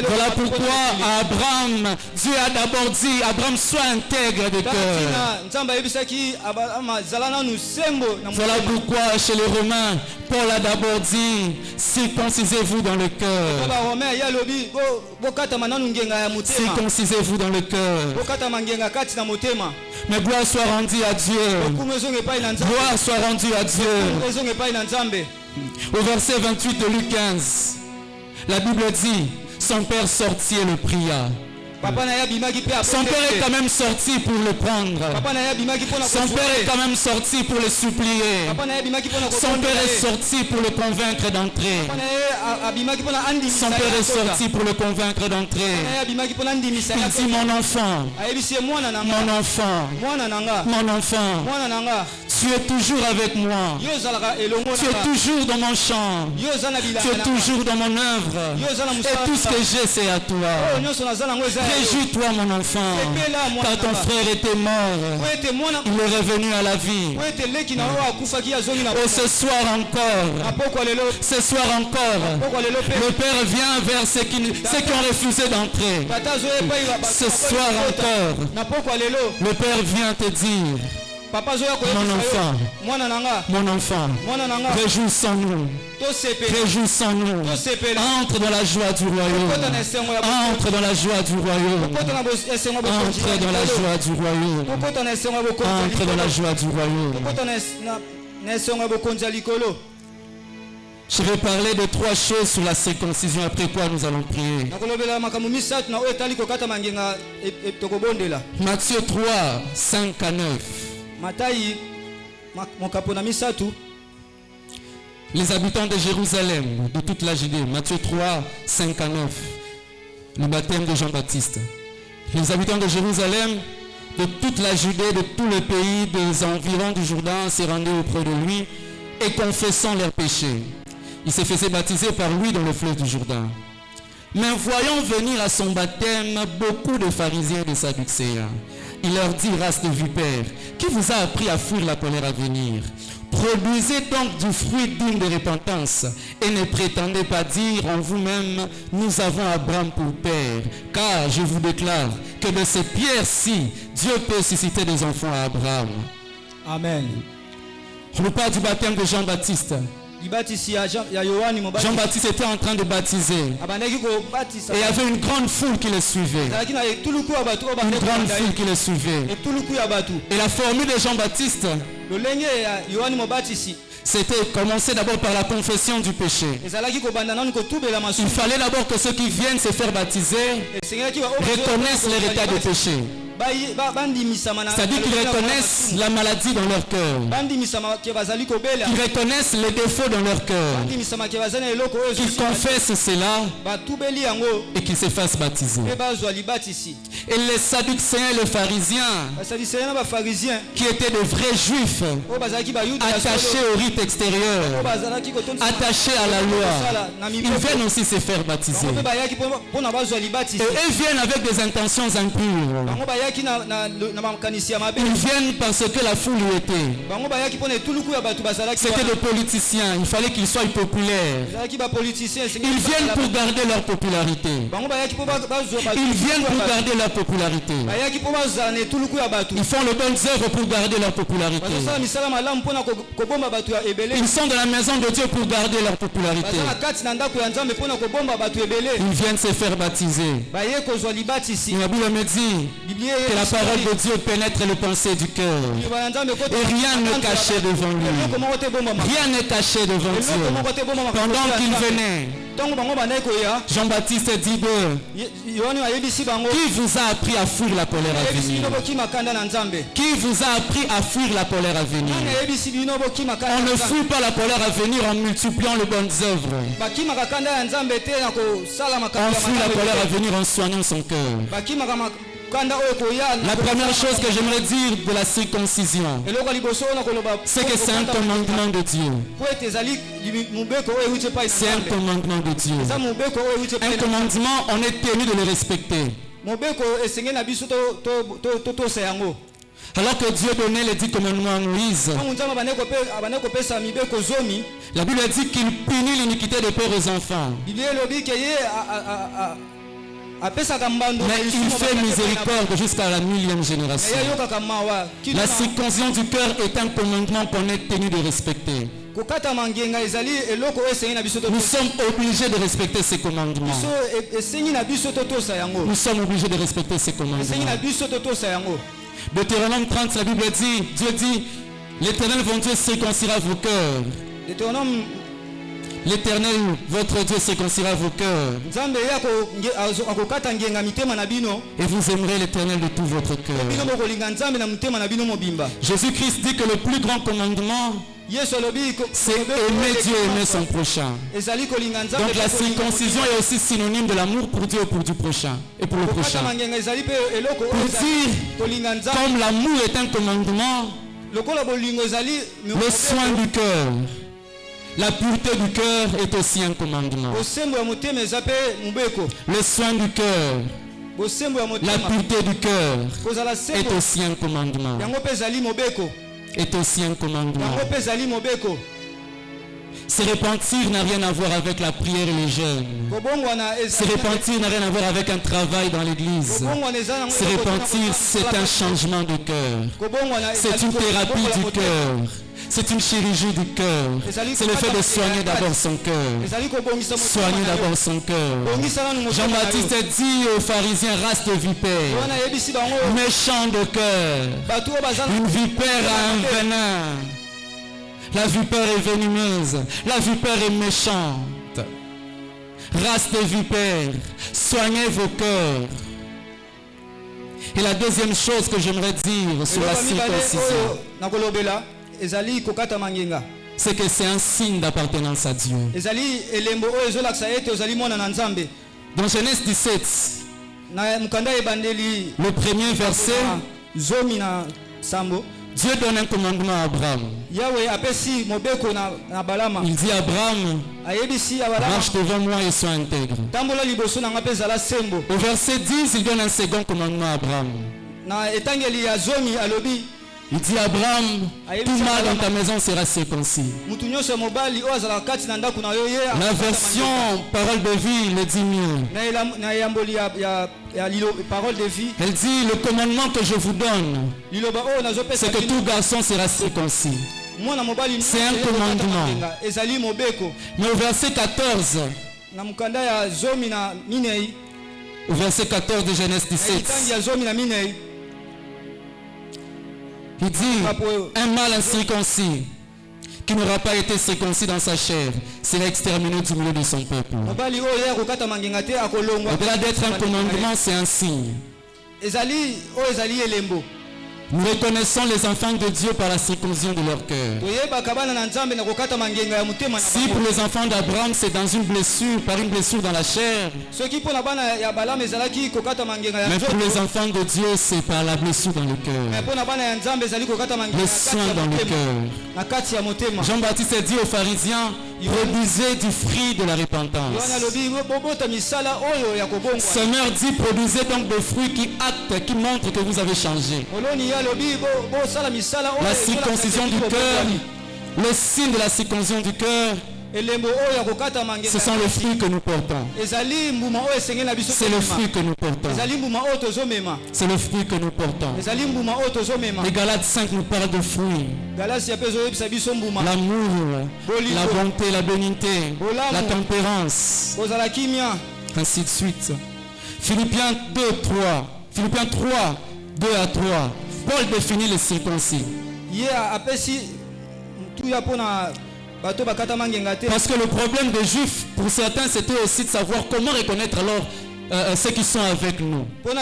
Voilà pourquoi à Abraham, Dieu a d'abord dit: Abraham, sois intègre de cœur. Voilà pourquoi chez les Romains, Paul a d'abord dit: circoncisez-vous dans le cœur. Circoncisez-vous dans le cœur. Mais gloire soit rendue à Dieu. Gloire soit rendue à Dieu. Au verset 28 de Luc 15, la Bible dit: son père sortit et le pria. Son père est quand même sorti pour le prendre. Son père est quand même sorti pour le supplier. Son père est sorti pour le convaincre d'entrer. Son père est sorti pour le convaincre d'entrer. Il dit: mon enfant, mon enfant, mon enfant, tu es toujours avec moi. Tu es toujours dans mon champ. Tu es toujours dans mon œuvre. Et tout ce que j'ai, c'est à toi. Réjouis-toi, mon enfant, car ton frère était mort, il est revenu à la vie. Oh, ce soir encore, le Père vient vers ceux qui ont refusé d'entrer. Ce soir encore, le Père vient te dire: mon enfant, réjouissons-nous. Réjouissons-nous. Entre dans la joie du royaume. Entre dans la joie du royaume. Entre dans la joie du royaume. Entre dans la joie du royaume. Je vais parler de 3 choses sur la circoncision, après quoi nous allons prier. Matthieu 3, 5 à 9. Les habitants de Jérusalem, de toute la Judée, Matthieu 3, 5 à 9, le baptême de Jean-Baptiste. Les habitants de Jérusalem, de toute la Judée, de tout le pays, des environs du Jourdain, se rendaient auprès de lui et confessant leurs péchés. Ils se faisaient baptiser par lui dans le fleuve du Jourdain. Mais voyant venir à son baptême beaucoup de pharisiens et de sadducéens, il leur dit: race de vipères, qui vous a appris à fuir la colère à venir? Produisez donc du fruit digne de repentance et ne prétendez pas dire en vous-même: nous avons Abraham pour père, car je vous déclare que de ces pierres-ci, Dieu peut susciter des enfants à Abraham. Amen. Je vous parle du baptême de Jean-Baptiste. Jean-Baptiste était en train de baptiser et il y avait une grande foule qui le suivait. Une grande foule qui le suivait. Et la formule de Jean-Baptiste, c'était commencer d'abord par la confession du péché. Il fallait d'abord que ceux qui viennent se faire baptiser reconnaissent leur état de péché. C'est-à-dire qu'ils reconnaissent la maladie dans leur cœur. Qu'ils reconnaissent les défauts dans leur cœur. Qu'ils confessent cela et qu'ils se fassent baptiser. Et les sadducéens et les pharisiens, qui étaient de vrais juifs, attachés au rite extérieur, attachés à la loi, ils viennent aussi se faire baptiser. Et ils viennent avec des intentions impures. Ils viennent parce que la foule y était. C'était des politiciens, il fallait qu'ils soient populaires. Ils viennent pour garder leur popularité. Ils viennent pour garder leur popularité. Ils font les bonnes œuvres pour garder leur popularité. Ils sont dans la maison de Dieu pour garder leur popularité. Ils viennent se faire baptiser. La Bible me dit Que la parole de Dieu pénètre les pensées du cœur. Et rien ne caché devant lui. Rien n'est caché devant Dieu. Pendant qu'il venait, Jean-Baptiste dit qui vous a appris à fuir la colère à venir? Qui vous a appris à fuir la colère à venir? On ne fuit pas la colère à venir en multipliant les bonnes œuvres. On fuit la colère à venir en soignant son cœur. La première chose que j'aimerais dire de la circoncision, c'est que c'est un commandement de Dieu. C'est un commandement de Dieu. Un commandement, on est tenu de le respecter. Alors que Dieu donnait les 10 commandements à Moïse, la Bible dit qu'il punit l'iniquité des pères aux enfants. Mais il fait miséricorde jusqu'à la 1000e génération. La circoncision du cœur est un commandement qu'on est tenu de respecter. Nous sommes obligés de respecter ces commandements. Nous sommes obligés de respecter ces commandements. Deutéronome 30, la Bible dit, Dieu dit, l'Éternel votre Dieu circoncira vos cœurs. L'Éternel, votre Dieu, circoncira vos cœurs. Et vous aimerez l'Éternel de tout votre cœur. Jésus-Christ dit que le plus grand commandement, c'est aimer Dieu et aimer son prochain. Donc la circoncision est aussi synonyme de l'amour pour Dieu et pour du prochain. Et pour le prochain. Pour dire, comme l'amour est un commandement, le soin du cœur, la pureté du cœur est aussi un commandement. Le soin du cœur, la pureté du cœur est aussi un commandement. Est aussi un commandement. Se repentir n'a rien à voir avec la prière et les jeûnes. Se repentir n'a rien à voir avec un travail dans l'église. Se repentir, c'est un changement de cœur. C'est une thérapie du cœur. C'est une chirurgie du cœur. C'est le fait de soigner d'abord son cœur. Soigner d'abord son cœur. Jean-Baptiste dit aux pharisiens, race de vipères, méchants de cœur. Une vipère a un venin. La vipère est venimeuse. La vipère est méchante. Race de vipères, soignez vos cœurs. Et la deuxième chose que j'aimerais dire sur la circoncision, c'est que c'est un signe d'appartenance à Dieu. Dans Genèse 17, le premier verset, Dieu donne un commandement à Abraham. Il dit à Abraham, marche devant moi et sois intègre. Au verset 10, il donne un second commandement à Abraham. Il dit à Abraham, tout mâle dans ta maison sera circoncis. La version Parole de vie le dit mieux. Elle dit, le commandement que je vous donne, c'est que tout garçon sera circoncis. C'est un commandement. Mais au verset 14, au verset 14 de Genèse 17, il dit, un mâle incirconcis qui n'aura pas été circoncis dans sa chair sera exterminé du milieu de son peuple. Au-delà d'être un commandement, c'est un signe. Nous reconnaissons les enfants de Dieu par la circoncision de leur cœur. Si pour les enfants d'Abraham c'est dans une blessure, par une blessure dans la chair, mais pour les enfants de Dieu c'est par la blessure dans le cœur. Le soin dans le cœur. Jean-Baptiste dit aux pharisiens, produisez du fruit de la repentance. Seigneur dit, produisez donc des fruits qui actent, qui montrent que vous avez changé. La circoncision du cœur, le signe de la circoncision du cœur, ce sont les fruits que nous portons. C'est le fruit que nous portons. C'est le fruit que nous portons. Les Galates 5 nous parlent de fruits. L'amour, la bonté, la bénignité, la tempérance, ainsi de suite. Philippiens 2, 3. Philippiens 3, 2 à 3. Paul définit les circoncis. Parce que le problème des Juifs, pour certains, c'était aussi de savoir comment reconnaître alors ceux qui sont avec nous. Pour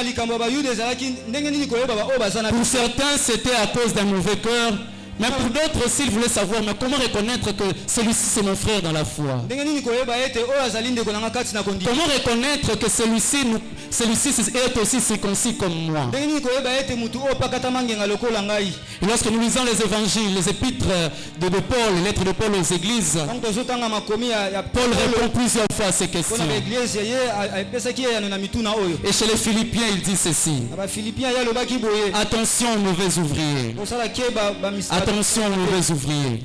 certains, c'était à cause d'un mauvais cœur. Mais pour d'autres aussi, ils voulaient savoir, mais comment reconnaître que celui-ci c'est mon frère dans la foi? Comment reconnaître que celui-ci est aussi circoncis comme moi? Et lorsque nous lisons les évangiles, les épîtres de Paul, les lettres de Paul aux églises, Paul répond plusieurs fois à ces questions. Et chez les Philippiens, il dit ceci: attention aux mauvais ouvriers. Attention aux mauvais ouvriers.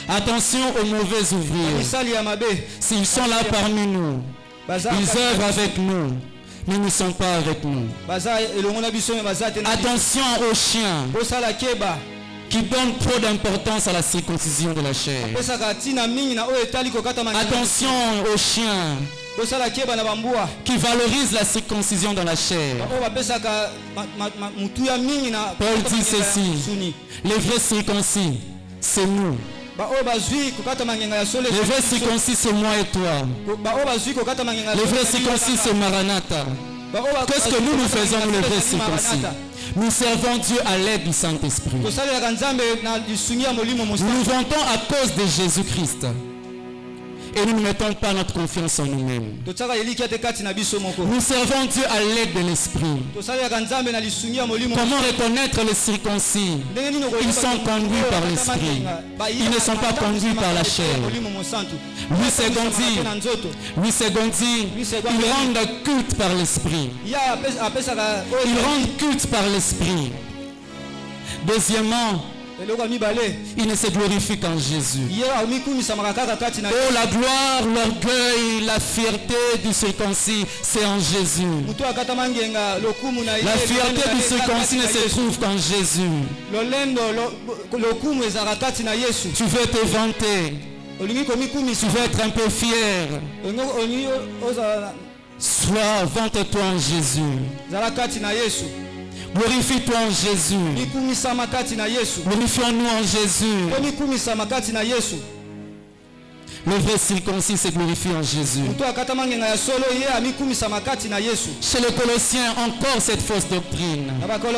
Attention aux mauvais ouvriers. S'ils sont là parmi nous, ils œuvrent avec nous, mais ils ne sont pas avec nous. Attention aux chiens qui donnent trop d'importance à la circoncision de la chair. Attention aux chiens qui valorisent la circoncision dans la chair. Paul dit ceci: les vrais circoncis, c'est nous. Les vrais circoncis, c'est moi et toi. Les vrais circoncis, c'est Maranatha. Qu'est-ce que nous faisons, nous, les vrais circoncis? Nous servons Dieu à l'aide du Saint-Esprit. Nous nous vantons à cause de Jésus-Christ. Et nous ne mettons pas notre confiance en nous-mêmes. Nous servons Dieu à l'aide de l'Esprit. Comment reconnaître les circoncis? Ils sont conduits par l'Esprit. Ils ne sont pas conduits par la chair. Lui second dit, ils rendent culte par l'Esprit. Ils rendent culte par l'Esprit. Deuxièmement, il ne se glorifie qu'en Jésus. Oh, la gloire, l'orgueil, la fierté du circoncis, c'est en Jésus. La fierté du circoncis ne se trouve qu'en Jésus. Tu veux te vanter, tu veux être un peu fier. Sois, vante-toi en Jésus. Glorifie-toi en Jésus. Glorifions-nous en Jésus. Le vrai circoncis se glorifie en Jésus. Chez les Colossiens, encore cette fausse doctrine. Paul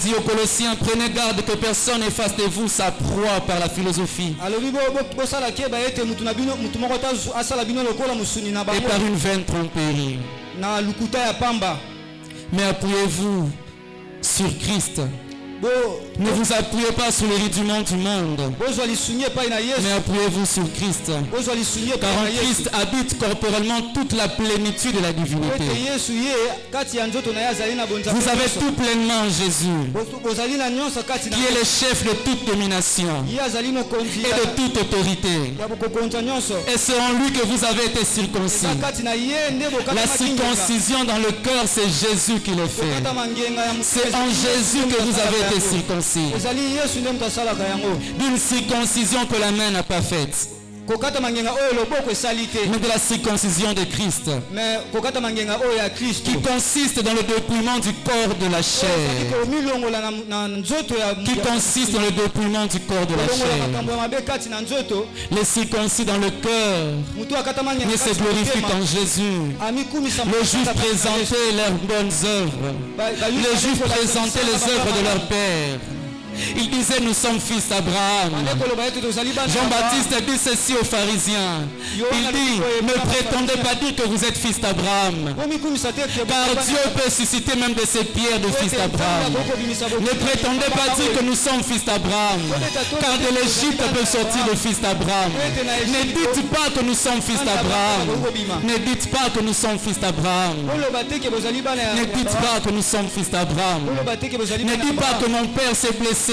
dit aux Colossiens: prenez garde que personne ne fasse de vous sa proie par la philosophie et par une vaine tromperie. Mais appuyez-vous sur Christ. Ne vous appuyez pas sur les rudiments du monde, mais appuyez-vous sur Christ. Car en Christ habite corporellement toute la plénitude de la divinité. Vous avez tout pleinement en Jésus, qui est le chef de toute domination et de toute autorité. Et c'est en lui que vous avez été circoncis. La circoncision dans le cœur, c'est Jésus qui le fait. C'est en Jésus que vous avez été circoncis. D'une circoncision que la main n'a pas faite, mais de la circoncision de Christ, qui consiste dans le dépouillement du corps de la chair. Qui consiste dans le dépouillement du corps de la chair. Les circoncis dans le cœur ne se glorifient qu'en Jésus. Les Juifs présentaient leurs bonnes œuvres. Les Juifs présentaient les œuvres de leur Père. Il disait: nous sommes fils d'Abraham. Jean-Baptiste dit ceci aux pharisiens. Il dit: ne prétendez pas dire que vous êtes fils d'Abraham, car Dieu peut susciter même de ces pierres de fils d'Abraham. Ne prétendez pas dire que nous sommes fils d'Abraham, car de l'Égypte peut sortir le fils d'Abraham. Ne dites pas que nous sommes fils d'Abraham. Ne dites pas que nous sommes fils d'Abraham. Ne dites pas que nous sommes fils d'Abraham. Ne dites pas que mon père s'est blessé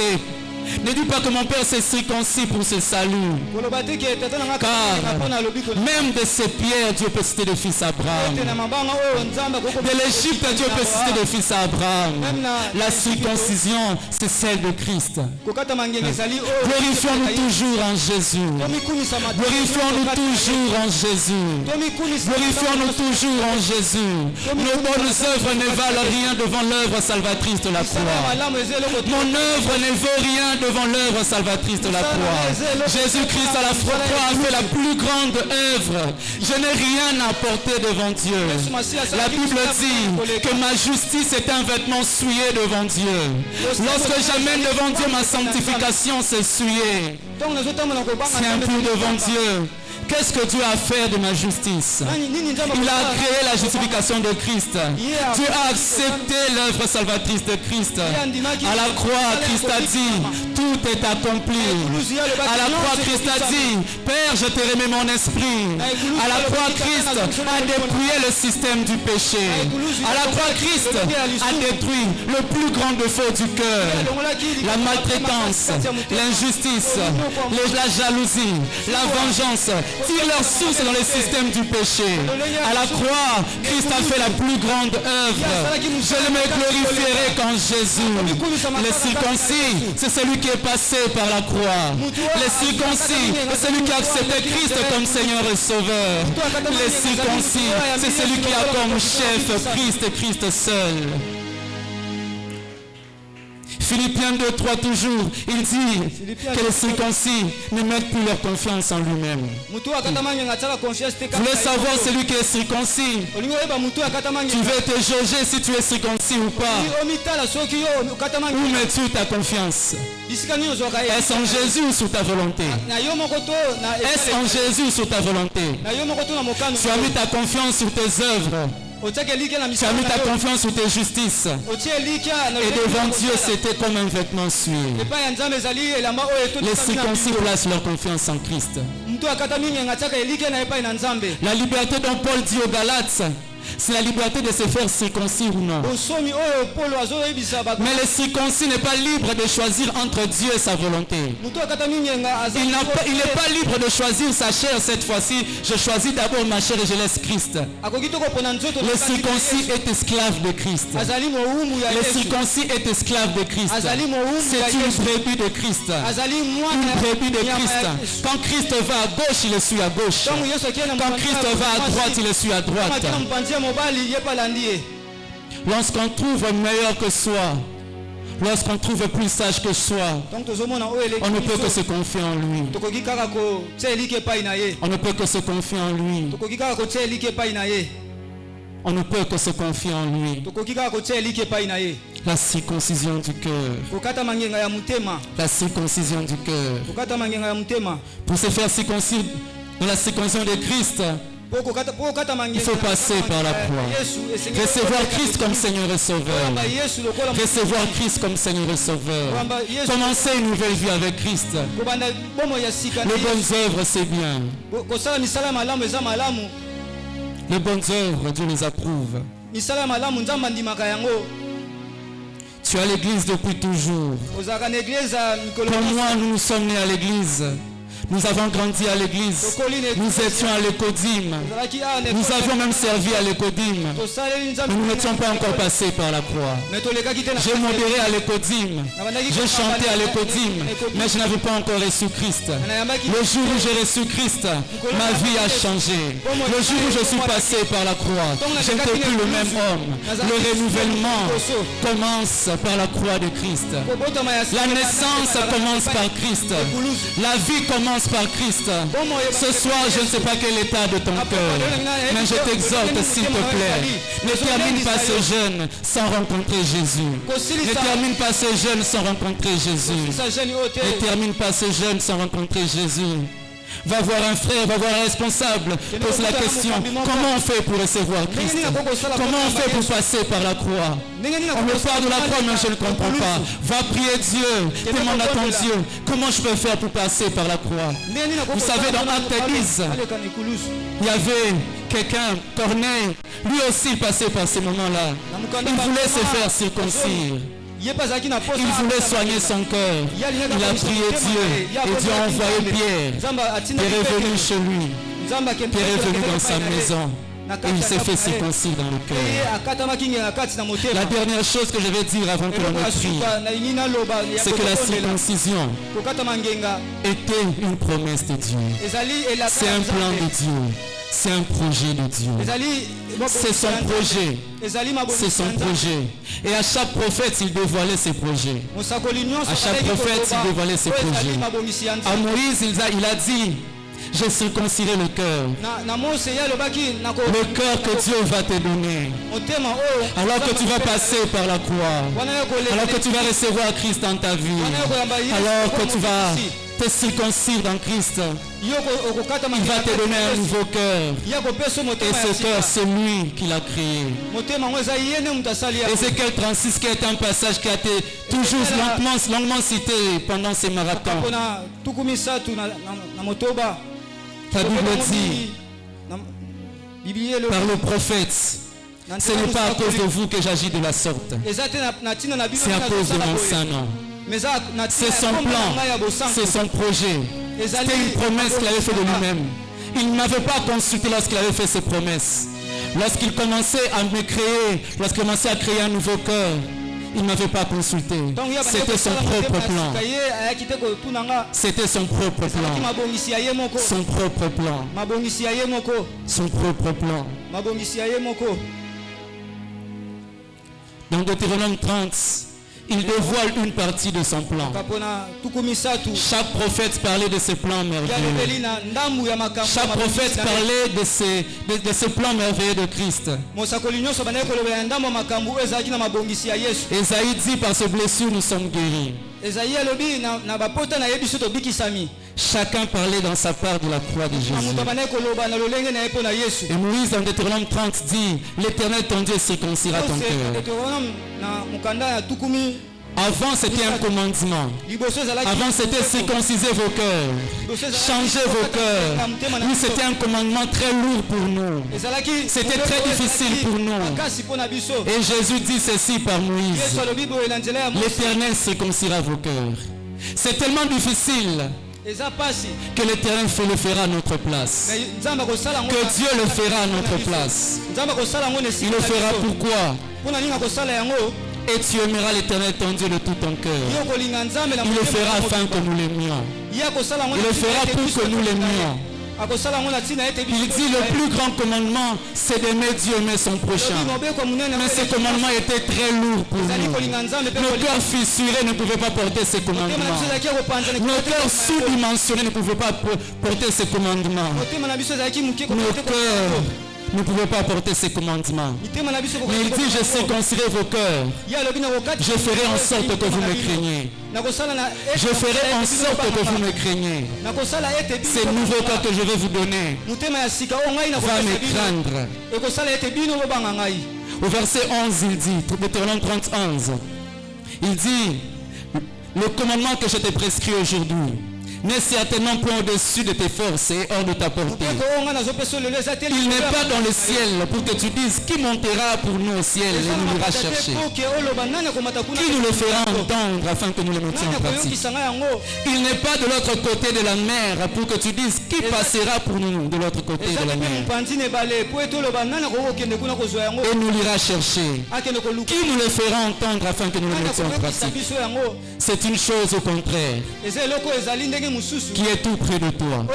Ne dis pas que mon père s'est circoncis pour ce salut. Car même de ces pierres, Dieu peut citer des fils à Abraham. De l'Égypte, Dieu peut citer des fils à Abraham. La circoncision, c'est celle de Christ. Glorifions-nous toujours en Jésus. Glorifions-nous toujours en Jésus. Glorifions-nous toujours en Jésus. Nos bonnes œuvres ne valent rien devant l'œuvre salvatrice de la croix. Mon œuvre ne vaut rien devant l'œuvre salvatrice de la croix. Jésus-Christ à la croix a fait la plus grande œuvre. Je n'ai rien à porter devant Dieu. La Bible dit que ma justice est un vêtement souillé devant Dieu. Lorsque j'amène devant Dieu ma sanctification, c'est souillé. C'est impur devant Dieu. Qu'est-ce que Dieu a fait de ma justice? Il a créé la justification de Christ. Dieu a accepté l'œuvre salvatrice de Christ. À la croix, Christ a dit, tout est accompli. À la croix, Christ a dit, Père, je t'ai remis mon esprit. À la croix, Christ a dépouillé le système du péché. À la croix, Christ a détruit le plus grand défaut du cœur. La maltraitance, l'injustice, la jalousie, la vengeance. Tire leur source dans le système du péché. À la croix, Christ a fait la plus grande œuvre. Je ne me glorifierai qu'en Jésus. Le circoncis, c'est celui qui est passé par la croix. Le circoncis, c'est celui qui a accepté Christ comme Seigneur et Sauveur. Le circoncis, c'est celui qui a comme chef Christ et Christ seul. Philippiens 2:3 toujours, il dit que les circoncis ne mettent plus leur confiance en lui-même. Vous voulez savoir celui qui est circoncis? Tu veux te jauger si tu es circoncis ou pas. Où mets-tu ta confiance? Est-ce en Jésus ou sous ta volonté? Est-ce en Jésus ou sous ta volonté? Tu as mis ta confiance sur tes œuvres. Tu as mis ta confiance sur tes justices. Et devant Dieu, c'était comme un vêtement souillé. Les circoncis placent leur confiance en Christ. La liberté dont Paul dit aux Galates, c'est la liberté de se faire circoncire ou non. Mais le circoncis n'est pas libre de choisir entre Dieu et sa volonté. Il n'est pas libre de choisir sa chair cette fois-ci. Je choisis d'abord ma chair et je laisse Christ. Le circoncis est esclave de Christ. Le circoncis est esclave de Christ. C'est une brebis de Christ. Une brebis de Christ. Quand Christ va à gauche, il le suit à gauche. Quand Christ va à droite, il le suit à droite. Lorsqu'on trouve meilleur que soi, lorsqu'on trouve plus sage que soi, on ne peut que se confier en lui. On ne peut que se confier en lui. On ne peut que se confier en lui. La circoncision du cœur. La circoncision du cœur. Pour se faire circoncire dans la circoncision de Christ, il faut passer par la croix. Recevoir Christ comme Seigneur et Sauveur. Recevoir Christ comme Seigneur et Sauveur. Commencer une nouvelle vie avec Christ. Les bonnes œuvres, c'est bien. Les bonnes œuvres, Dieu les approuve. Tu es à l'église depuis toujours. Comme moi, nous sommes nés à l'église. Nous avons grandi à l'église. Nous étions à l'écodime. Nous avions même servi à l'écodime. Mais nous n'étions pas encore passés par la croix. J'ai modéré à l'écodime. J'ai chanté à l'écodime. Mais je n'avais pas encore reçu Christ. Le jour où j'ai reçu Christ, ma vie a changé. Le jour où je suis passé par la croix, je n'étais plus le même homme. Le renouvellement commence par la croix de Christ. La naissance commence par Christ. La vie commence par Christ. Ce soir, je ne sais pas quel est l'état de ton cœur, mais je t'exhorte, s'il te plaît, ne termine pas ce jeûne sans rencontrer Jésus. Ne termine pas ce jeûne sans rencontrer Jésus. Ne termine pas ce jeûne sans rencontrer Jésus. Va voir un frère, va voir un responsable, pose la question, comment on fait pour recevoir Christ? Comment on fait pour passer par la croix? On me parle de la croix, mais je ne comprends pas. Va prier Dieu, demande à ton Dieu, comment je peux faire pour passer par la croix? Vous savez, dans Acte 10, il y avait quelqu'un, Corneille, lui aussi passait par ces moments-là. Il voulait se faire circoncire. Il voulait soigner son cœur. Il a prié Dieu. Et Dieu a envoyé Pierre. Pierre est venu chez lui. Pierre est venu dans sa maison. Et il s'est fait circoncire dans le cœur. La dernière chose que je vais dire avant que l'on prie, c'est que la circoncision était une promesse de Dieu. C'est un plan de Dieu. C'est un projet de Dieu. C'est son projet. C'est son projet. Et à chaque prophète, il dévoilait ses projets. À chaque prophète, il dévoilait ses projets. À Moïse, il a dit, je circoncirai le cœur. Le cœur que Dieu va te donner. Alors que tu vas passer par la croix. Alors que tu vas recevoir Christ dans ta vie. Alors que tu vas te circoncire dans Christ. Il va te donner un nouveau cœur. Et ce cœur, c'est lui qui l'a créé. Ézéchiel 36 qui est un passage qui a été toujours longuement cité pendant ces marathons. La Bible dit par le prophète, ce n'est pas à cause de vous que j'agis de la sorte. C'est à cause de mon saint nom. C'est son plan, c'est son projet. C'était une promesse qu'il avait fait de lui-même. Il ne m'avait pas consulté lorsqu'il avait fait ses promesses. Lorsqu'il commençait à me créer, lorsqu'il commençait à créer un nouveau cœur, il ne m'avait pas consulté. C'était son propre plan. C'était son propre plan. Son propre plan. Son propre plan. Dans Deutéronome 30, il dévoile une partie de son plan. Chaque prophète parlait de ses plans merveilleux. Chaque prophète parlait de ses plans merveilleux de Christ. Esaïe dit, par ses blessures nous sommes guéris. Chacun parlait dans sa part de la croix de Jésus. Et Moïse dans Deutéronome 30 dit, l'Éternel ton Dieu circoncira ton cœur. Avant c'était un commandement. Avant c'était circonciser vos cœurs. Changer vos cœurs. Oui, c'était un commandement très lourd pour nous. C'était très difficile pour nous. Et Jésus dit ceci par Moïse. L'Éternel circoncira vos cœurs. C'est tellement difficile que l'Éternel le fera à notre place. Que Dieu le fera à notre place. Il le fera pourquoi? Et tu aimeras l'Éternel ton Dieu de tout ton cœur. Il le fera afin que nous l'aimions. Il le fera pour que nous l'aimions. Il dit le plus grand commandement, c'est d'aimer Dieu, aimer son prochain. Mais ce commandement était très lourd pour nous. Nos cœurs fissurés ne pouvaient pas porter ces commandements. Nos cœurs sous-dimensionnés ne pouvaient pas porter ces commandements. Nos cœurs ne pouvaient pas porter ces commandements. Mais il dit, je circoncirai vos cœurs. Je ferai en sorte que vous me craignez. Je ferai en sorte que vous me craignez. Ces nouveaux cœurs que je vais vous donner va me craindre. Au verset 11, il dit, Deutéronome 31, il dit, le commandement que je t'ai prescrit aujourd'hui n'est certainement point au-dessus de tes forces et hors de ta portée. Il n'est pas dans le ciel pour que tu dises qui montera pour nous au ciel et nous ira chercher. Qui nous le fera entendre afin que nous le mettions en pratique. Il n'est pas de l'autre côté de la mer pour que tu dises qui passera pour nous de l'autre côté de la mer. Et nous l'ira chercher. Qui nous le fera entendre afin que nous le mettions en pratique. C'est une chose au contraire qui est tout près de toi,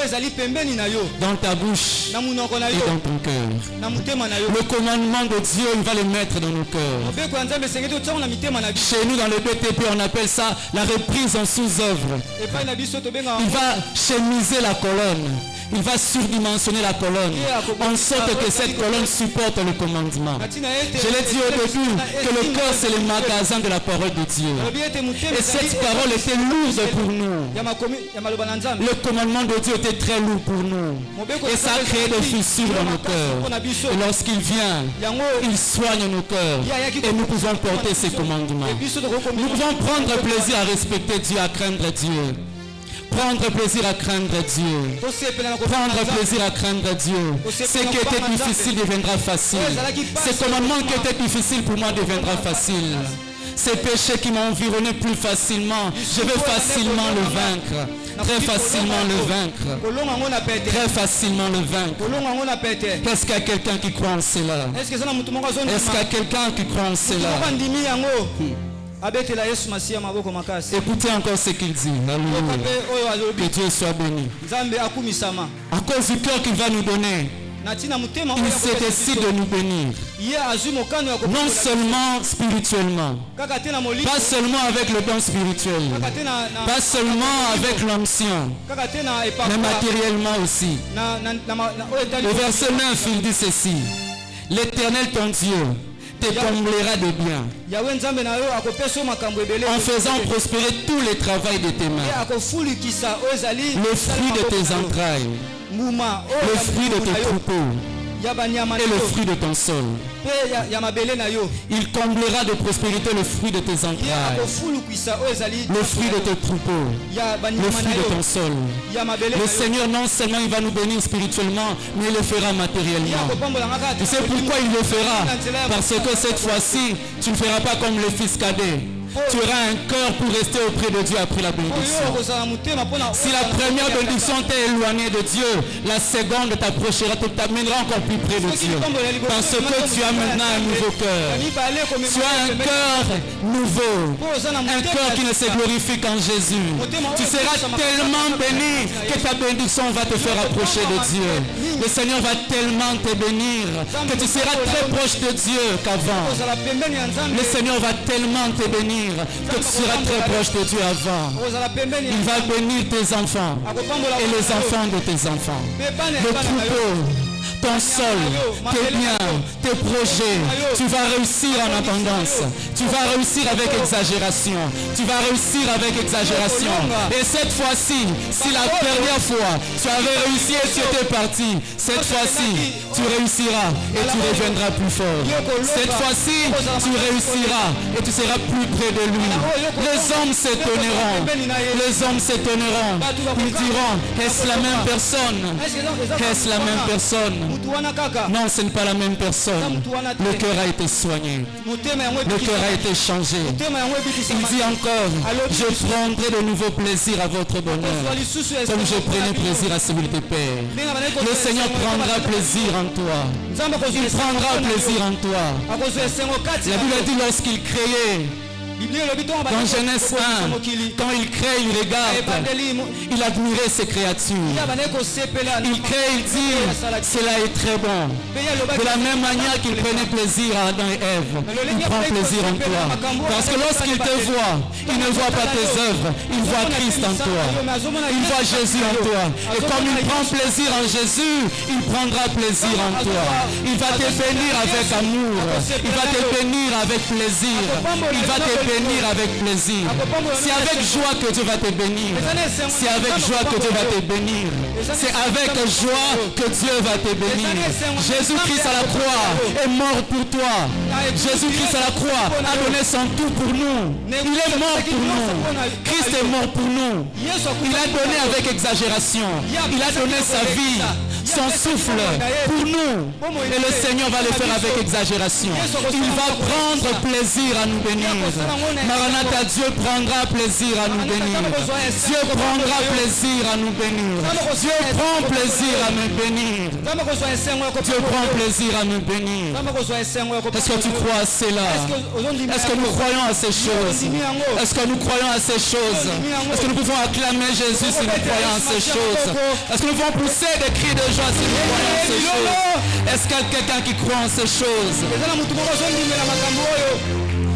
dans ta bouche et dans ton cœur. Le commandement de Dieu, il va le mettre dans nos cœurs. Chez nous, dans le BTP, on appelle ça la reprise en sous-œuvre. Il va chemiser la colonne. Il va surdimensionner la colonne, en sorte que cette colonne supporte le commandement. Je l'ai dit au début, que le cœur c'est le magasin de la parole de Dieu. Et cette parole était lourde pour nous. Le commandement de Dieu était très lourd pour nous. Et ça a créé des fissures dans nos cœurs. Et lorsqu'il vient, il soigne nos cœurs. Et nous pouvons porter ses commandements. Nous pouvons prendre plaisir à respecter Dieu, à craindre Dieu. Prendre plaisir à craindre Dieu. Prendre plaisir à craindre Dieu. Ce qui était difficile deviendra facile. Ce commandement qui était difficile pour moi deviendra facile. Ces péchés qui m'ont environné plus facilement, je vais facilement le vaincre. Très facilement le vaincre. Très facilement le vaincre. Est-ce qu'il y a quelqu'un qui croit en cela? Est-ce qu'il y a quelqu'un qui croit en cela? Écoutez encore ce qu'il dit. Alléluia. Que Dieu soit béni. À cause du cœur qu'il va nous donner, il se décide de nous bénir. Non seulement spirituellement, pas seulement avec le don spirituel, pas seulement avec l'onction, mais matériellement aussi. Le verset 9, il dit ceci: l'Éternel ton Dieu te comblera de bien en faisant prospérer tous les travaux de tes mains, le fruit de tes entrailles, le fruit de tes troupeaux et le fruit de ton sol. Il comblera de prospérité le fruit de tes entrailles, le fruit de tes troupeaux, le fruit de ton sol. Le Seigneur, non seulement il va nous bénir spirituellement, mais il le fera matériellement. Tu sais pourquoi il le fera? Parce que cette fois-ci, tu ne feras pas comme le fils cadet. Tu auras un cœur pour rester auprès de Dieu après la bénédiction. Si la première bénédiction t'est éloignée de Dieu, la seconde t'approchera, t'amènera encore plus près de Dieu. Parce que tu as maintenant un nouveau cœur. Tu as un cœur nouveau. Un cœur qui ne se glorifie qu'en Jésus. Tu seras tellement béni que ta bénédiction va te faire approcher de Dieu. Le Seigneur va tellement te bénir que tu seras très proche de Dieu qu'avant. Le Seigneur va tellement te bénir que tu seras très proche de Dieu avant. Il va bénir tes enfants et les enfants de tes enfants. Le troupeau, ton sol, tes biens, tes projets, tu vas réussir en abondance. Tu vas réussir avec exagération. Tu vas réussir avec exagération. Et cette fois-ci, si la dernière fois tu avais réussi et tu étais parti, cette fois-ci, tu réussiras et tu reviendras plus fort. Cette fois-ci, tu réussiras et tu seras plus près de lui. Les hommes s'étonneront. Les hommes s'étonneront. Ils diront, est-ce la même personne? Est-ce la même personne? Non, ce n'est pas la même personne. Le cœur a été soigné. Le cœur a été changé. Il dit encore, je prendrai de nouveaux plaisirs à votre bonheur, comme je prenais plaisir à celui de tes pères. Le Seigneur prendra plaisir en toi. Il prendra plaisir en toi. La Bible dit lorsqu'il créait, dans Genèse 1, quand il crée, il regarde, il admirait ses créatures. Il crée, il dit, cela est très bon. De la même manière qu'il prenait plaisir à Adam et Ève, il prend plaisir en toi. Parce que lorsqu'il te voit, il ne voit pas tes œuvres, il voit Christ en toi. Il voit Jésus en toi. Et comme il prend plaisir en Jésus, il prendra plaisir en toi. Il va te bénir avec amour. Il va te bénir avec plaisir. Il va te bénir avec plaisir. C'est avec joie que Dieu va te bénir. C'est avec joie que Dieu va te bénir. C'est avec joie que Dieu va te bénir. Jésus-Christ à la croix est mort pour toi. Jésus-Christ à la croix a donné son tout pour nous. Il est mort pour nous. Christ est mort pour nous. Il a donné avec exagération. Il a donné sa vie, son souffle pour nous. Et le Seigneur va le faire avec exagération. Il va prendre plaisir à nous bénir. Maranatha, Dieu prendra plaisir à nous bénir. Dieu prendra plaisir à nous bénir. Dieu prend plaisir à nous bénir. Dieu prend plaisir à nous bénir. Est-ce que tu crois à cela? Est-ce que nous croyons à ces choses? Est-ce que nous croyons à ces choses? Est-ce que nous pouvons acclamer Jésus si nous croyons à ces choses? Est-ce que nous pouvons pousser des cris de joie si nous croyons à ces choses? Est-ce qu'il y a quelqu'un qui croit en ces choses?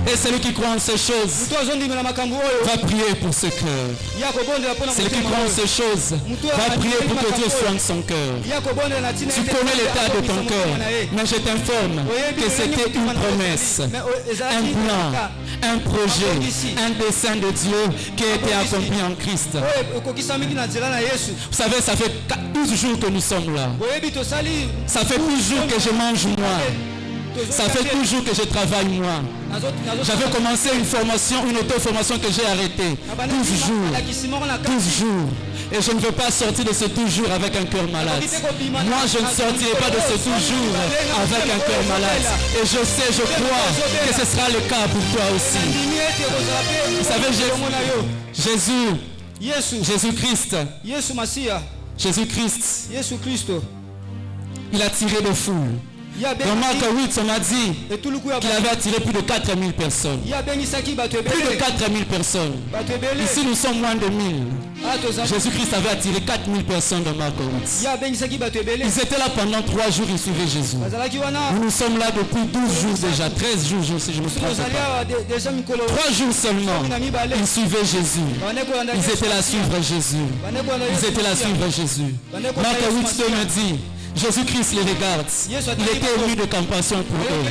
Et celui qui croit en ces choses va prier pour ce cœur. Celui qui croit en ces choses va prier pour que Dieu soigne son cœur. Tu connais l'état de ton cœur, mais je t'informe que c'était une promesse, un plan, un projet, un dessein de Dieu qui a été accompli en Christ. Vous savez, ça fait 12 jours que nous sommes là. Ça fait 12 jours que je mange moi. Ça fait toujours que je travaille moi. J'avais commencé une formation, une auto-formation que j'ai arrêtée. 12 jours. Et je ne veux pas sortir de ce toujours avec un cœur malade. Moi, je ne sortirai pas de ce toujours avec un cœur malade. Et je sais, je crois que ce sera le cas pour toi aussi. Vous savez, Jésus-Christ, il a tiré de foule. Dans Marc 8, on a dit qu'il avait attiré plus de 4000 personnes. Plus de 4000 personnes. Ici, nous sommes moins de 1000. Jésus-Christ avait attiré 4000 personnes dans Marc 8. Ils étaient là pendant 3 jours, ils suivaient Jésus. Nous sommes là depuis 12 jours déjà, 13 jours si je me trompe pas. 3 jours seulement, ils suivaient Jésus. Ils étaient là à suivre Jésus. Marc 8 me dit, Jésus-Christ les regarde. Il était ému de compassion pour eux.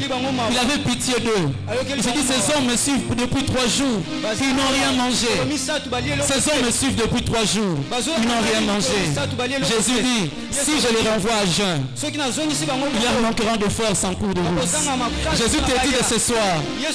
Il avait pitié d'eux. Il s'est dit, ces hommes me suivent depuis 3 jours. Ils n'ont rien mangé. Ces hommes me suivent depuis 3 jours. Ils n'ont rien mangé. Jésus dit, si je les renvoie à jeun, ils leur manqueront de force en cours de route. Jésus te dit de ce soir, il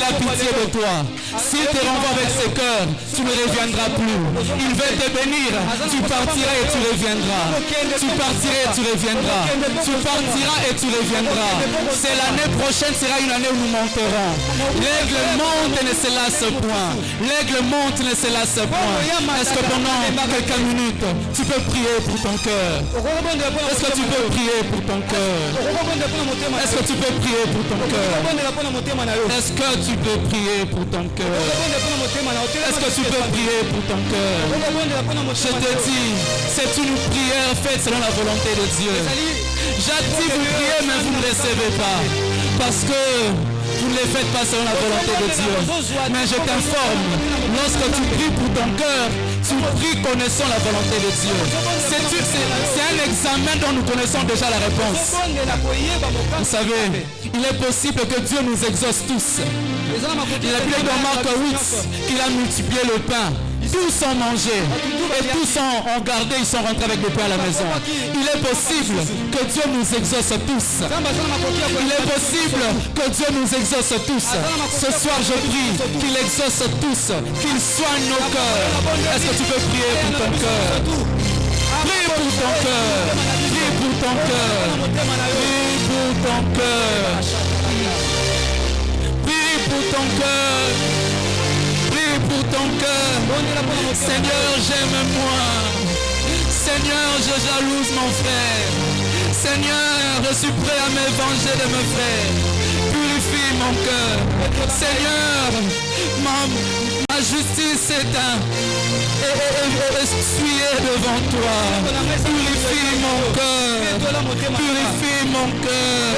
a pitié de toi. S'il te renvoie avec ses cœurs, tu ne reviendras plus. Il veut te bénir. Tu partiras et tu reviendras. Tu partiras et tu reviendras. Tu partiras et tu reviendras. C'est l'année prochaine sera une année où nous monterons. L'aigle monte et ne se lasse point. L'aigle monte et ne se lasse point. Est-ce que pendant quelques minutes tu peux prier pour ton cœur? Est-ce que tu peux prier pour ton cœur? Est-ce que tu peux prier pour ton cœur? Est-ce que tu peux prier pour ton cœur? Est-ce que tu peux prier pour ton cœur? Je te dis, c'est une prière faite selon la volonté de Dieu. J'active une prière, mais vous ne recevez pas. Parce que vous ne les faites pas selon la volonté de Dieu. Mais je t'informe, lorsque tu pries pour ton cœur, tu pries connaissant la volonté de Dieu. C'est un examen dont nous connaissons déjà la réponse. Vous savez, il est possible que Dieu nous exauce tous. Il a dit dans Marc 8 qu'il a multiplié le pain. Tous ont mangé et tous ont gardé, ils sont rentrés avec le pain à la maison. Il est possible que Dieu nous exauce tous. Il est possible que Dieu nous exauce tous. Ce soir je prie qu'il exauce tous, qu'il soigne nos cœurs. Est-ce que tu peux prier pour ton cœur? Prie pour ton cœur. Prie pour ton cœur. Prie pour ton cœur. Prie pour ton cœur. Prie pour ton cœur. Seigneur, j'aime-moi. Seigneur, je jalouse mon frère. Seigneur, je suis prêt à me venger de mes frères. Purifie mon cœur. Seigneur, ma justice est essuyée devant toi. Purifie mon cœur. Purifie mon cœur.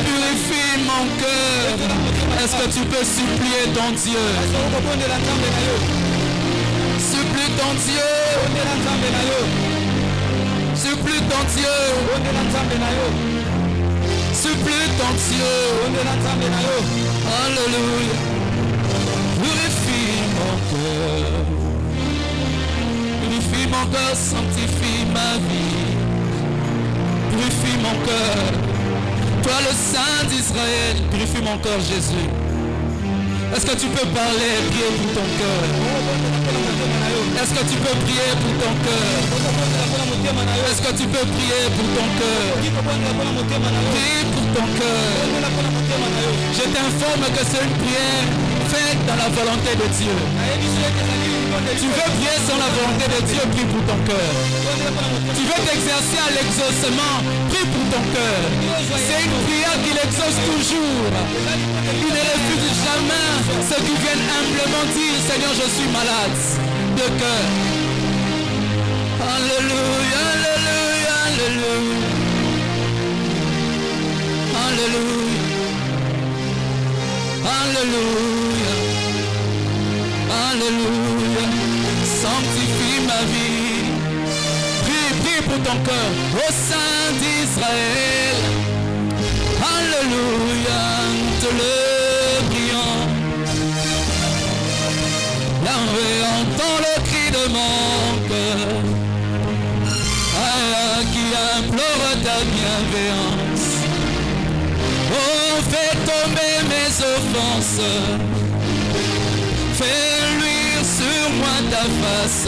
Purifie mon cœur. Est-ce que tu peux supplier ton Dieu? Supplie ton Dieu. Supplie ton Dieu. Supplie ton Dieu. Alléluia. Purifie mon cœur. Purifie mon cœur, sanctifie ma vie. Purifie mon cœur. Toi le Saint d'Israël, purifie mon cœur, Jésus. Est-ce que tu peux parler et prier pour ton cœur? Est-ce que tu peux prier pour ton cœur? Est-ce que tu peux prier pour ton cœur? Prie pour ton cœur. Je t'informe que c'est une prière faite dans la volonté de Dieu. Tu veux prier sans la volonté de Dieu, prie pour ton cœur. Tu veux t'exercer à l'exaucement, prie pour ton cœur. C'est une prière qu'il exauce toujours. Il ne refuse jamais ceux qui viennent humblement dire, Seigneur, je suis malade de cœur. Alléluia, alléluia, alléluia. Alléluia. Alléluia. Alléluia. Sanctifie ma vie. Prie, prie pour ton cœur. Au Saint d'Israël. Alléluia. Te le prions. Yahweh, entends le cri de mon cœur. Qui implore ta bienveillance. Oh défense. Fais luire sur moi ta face.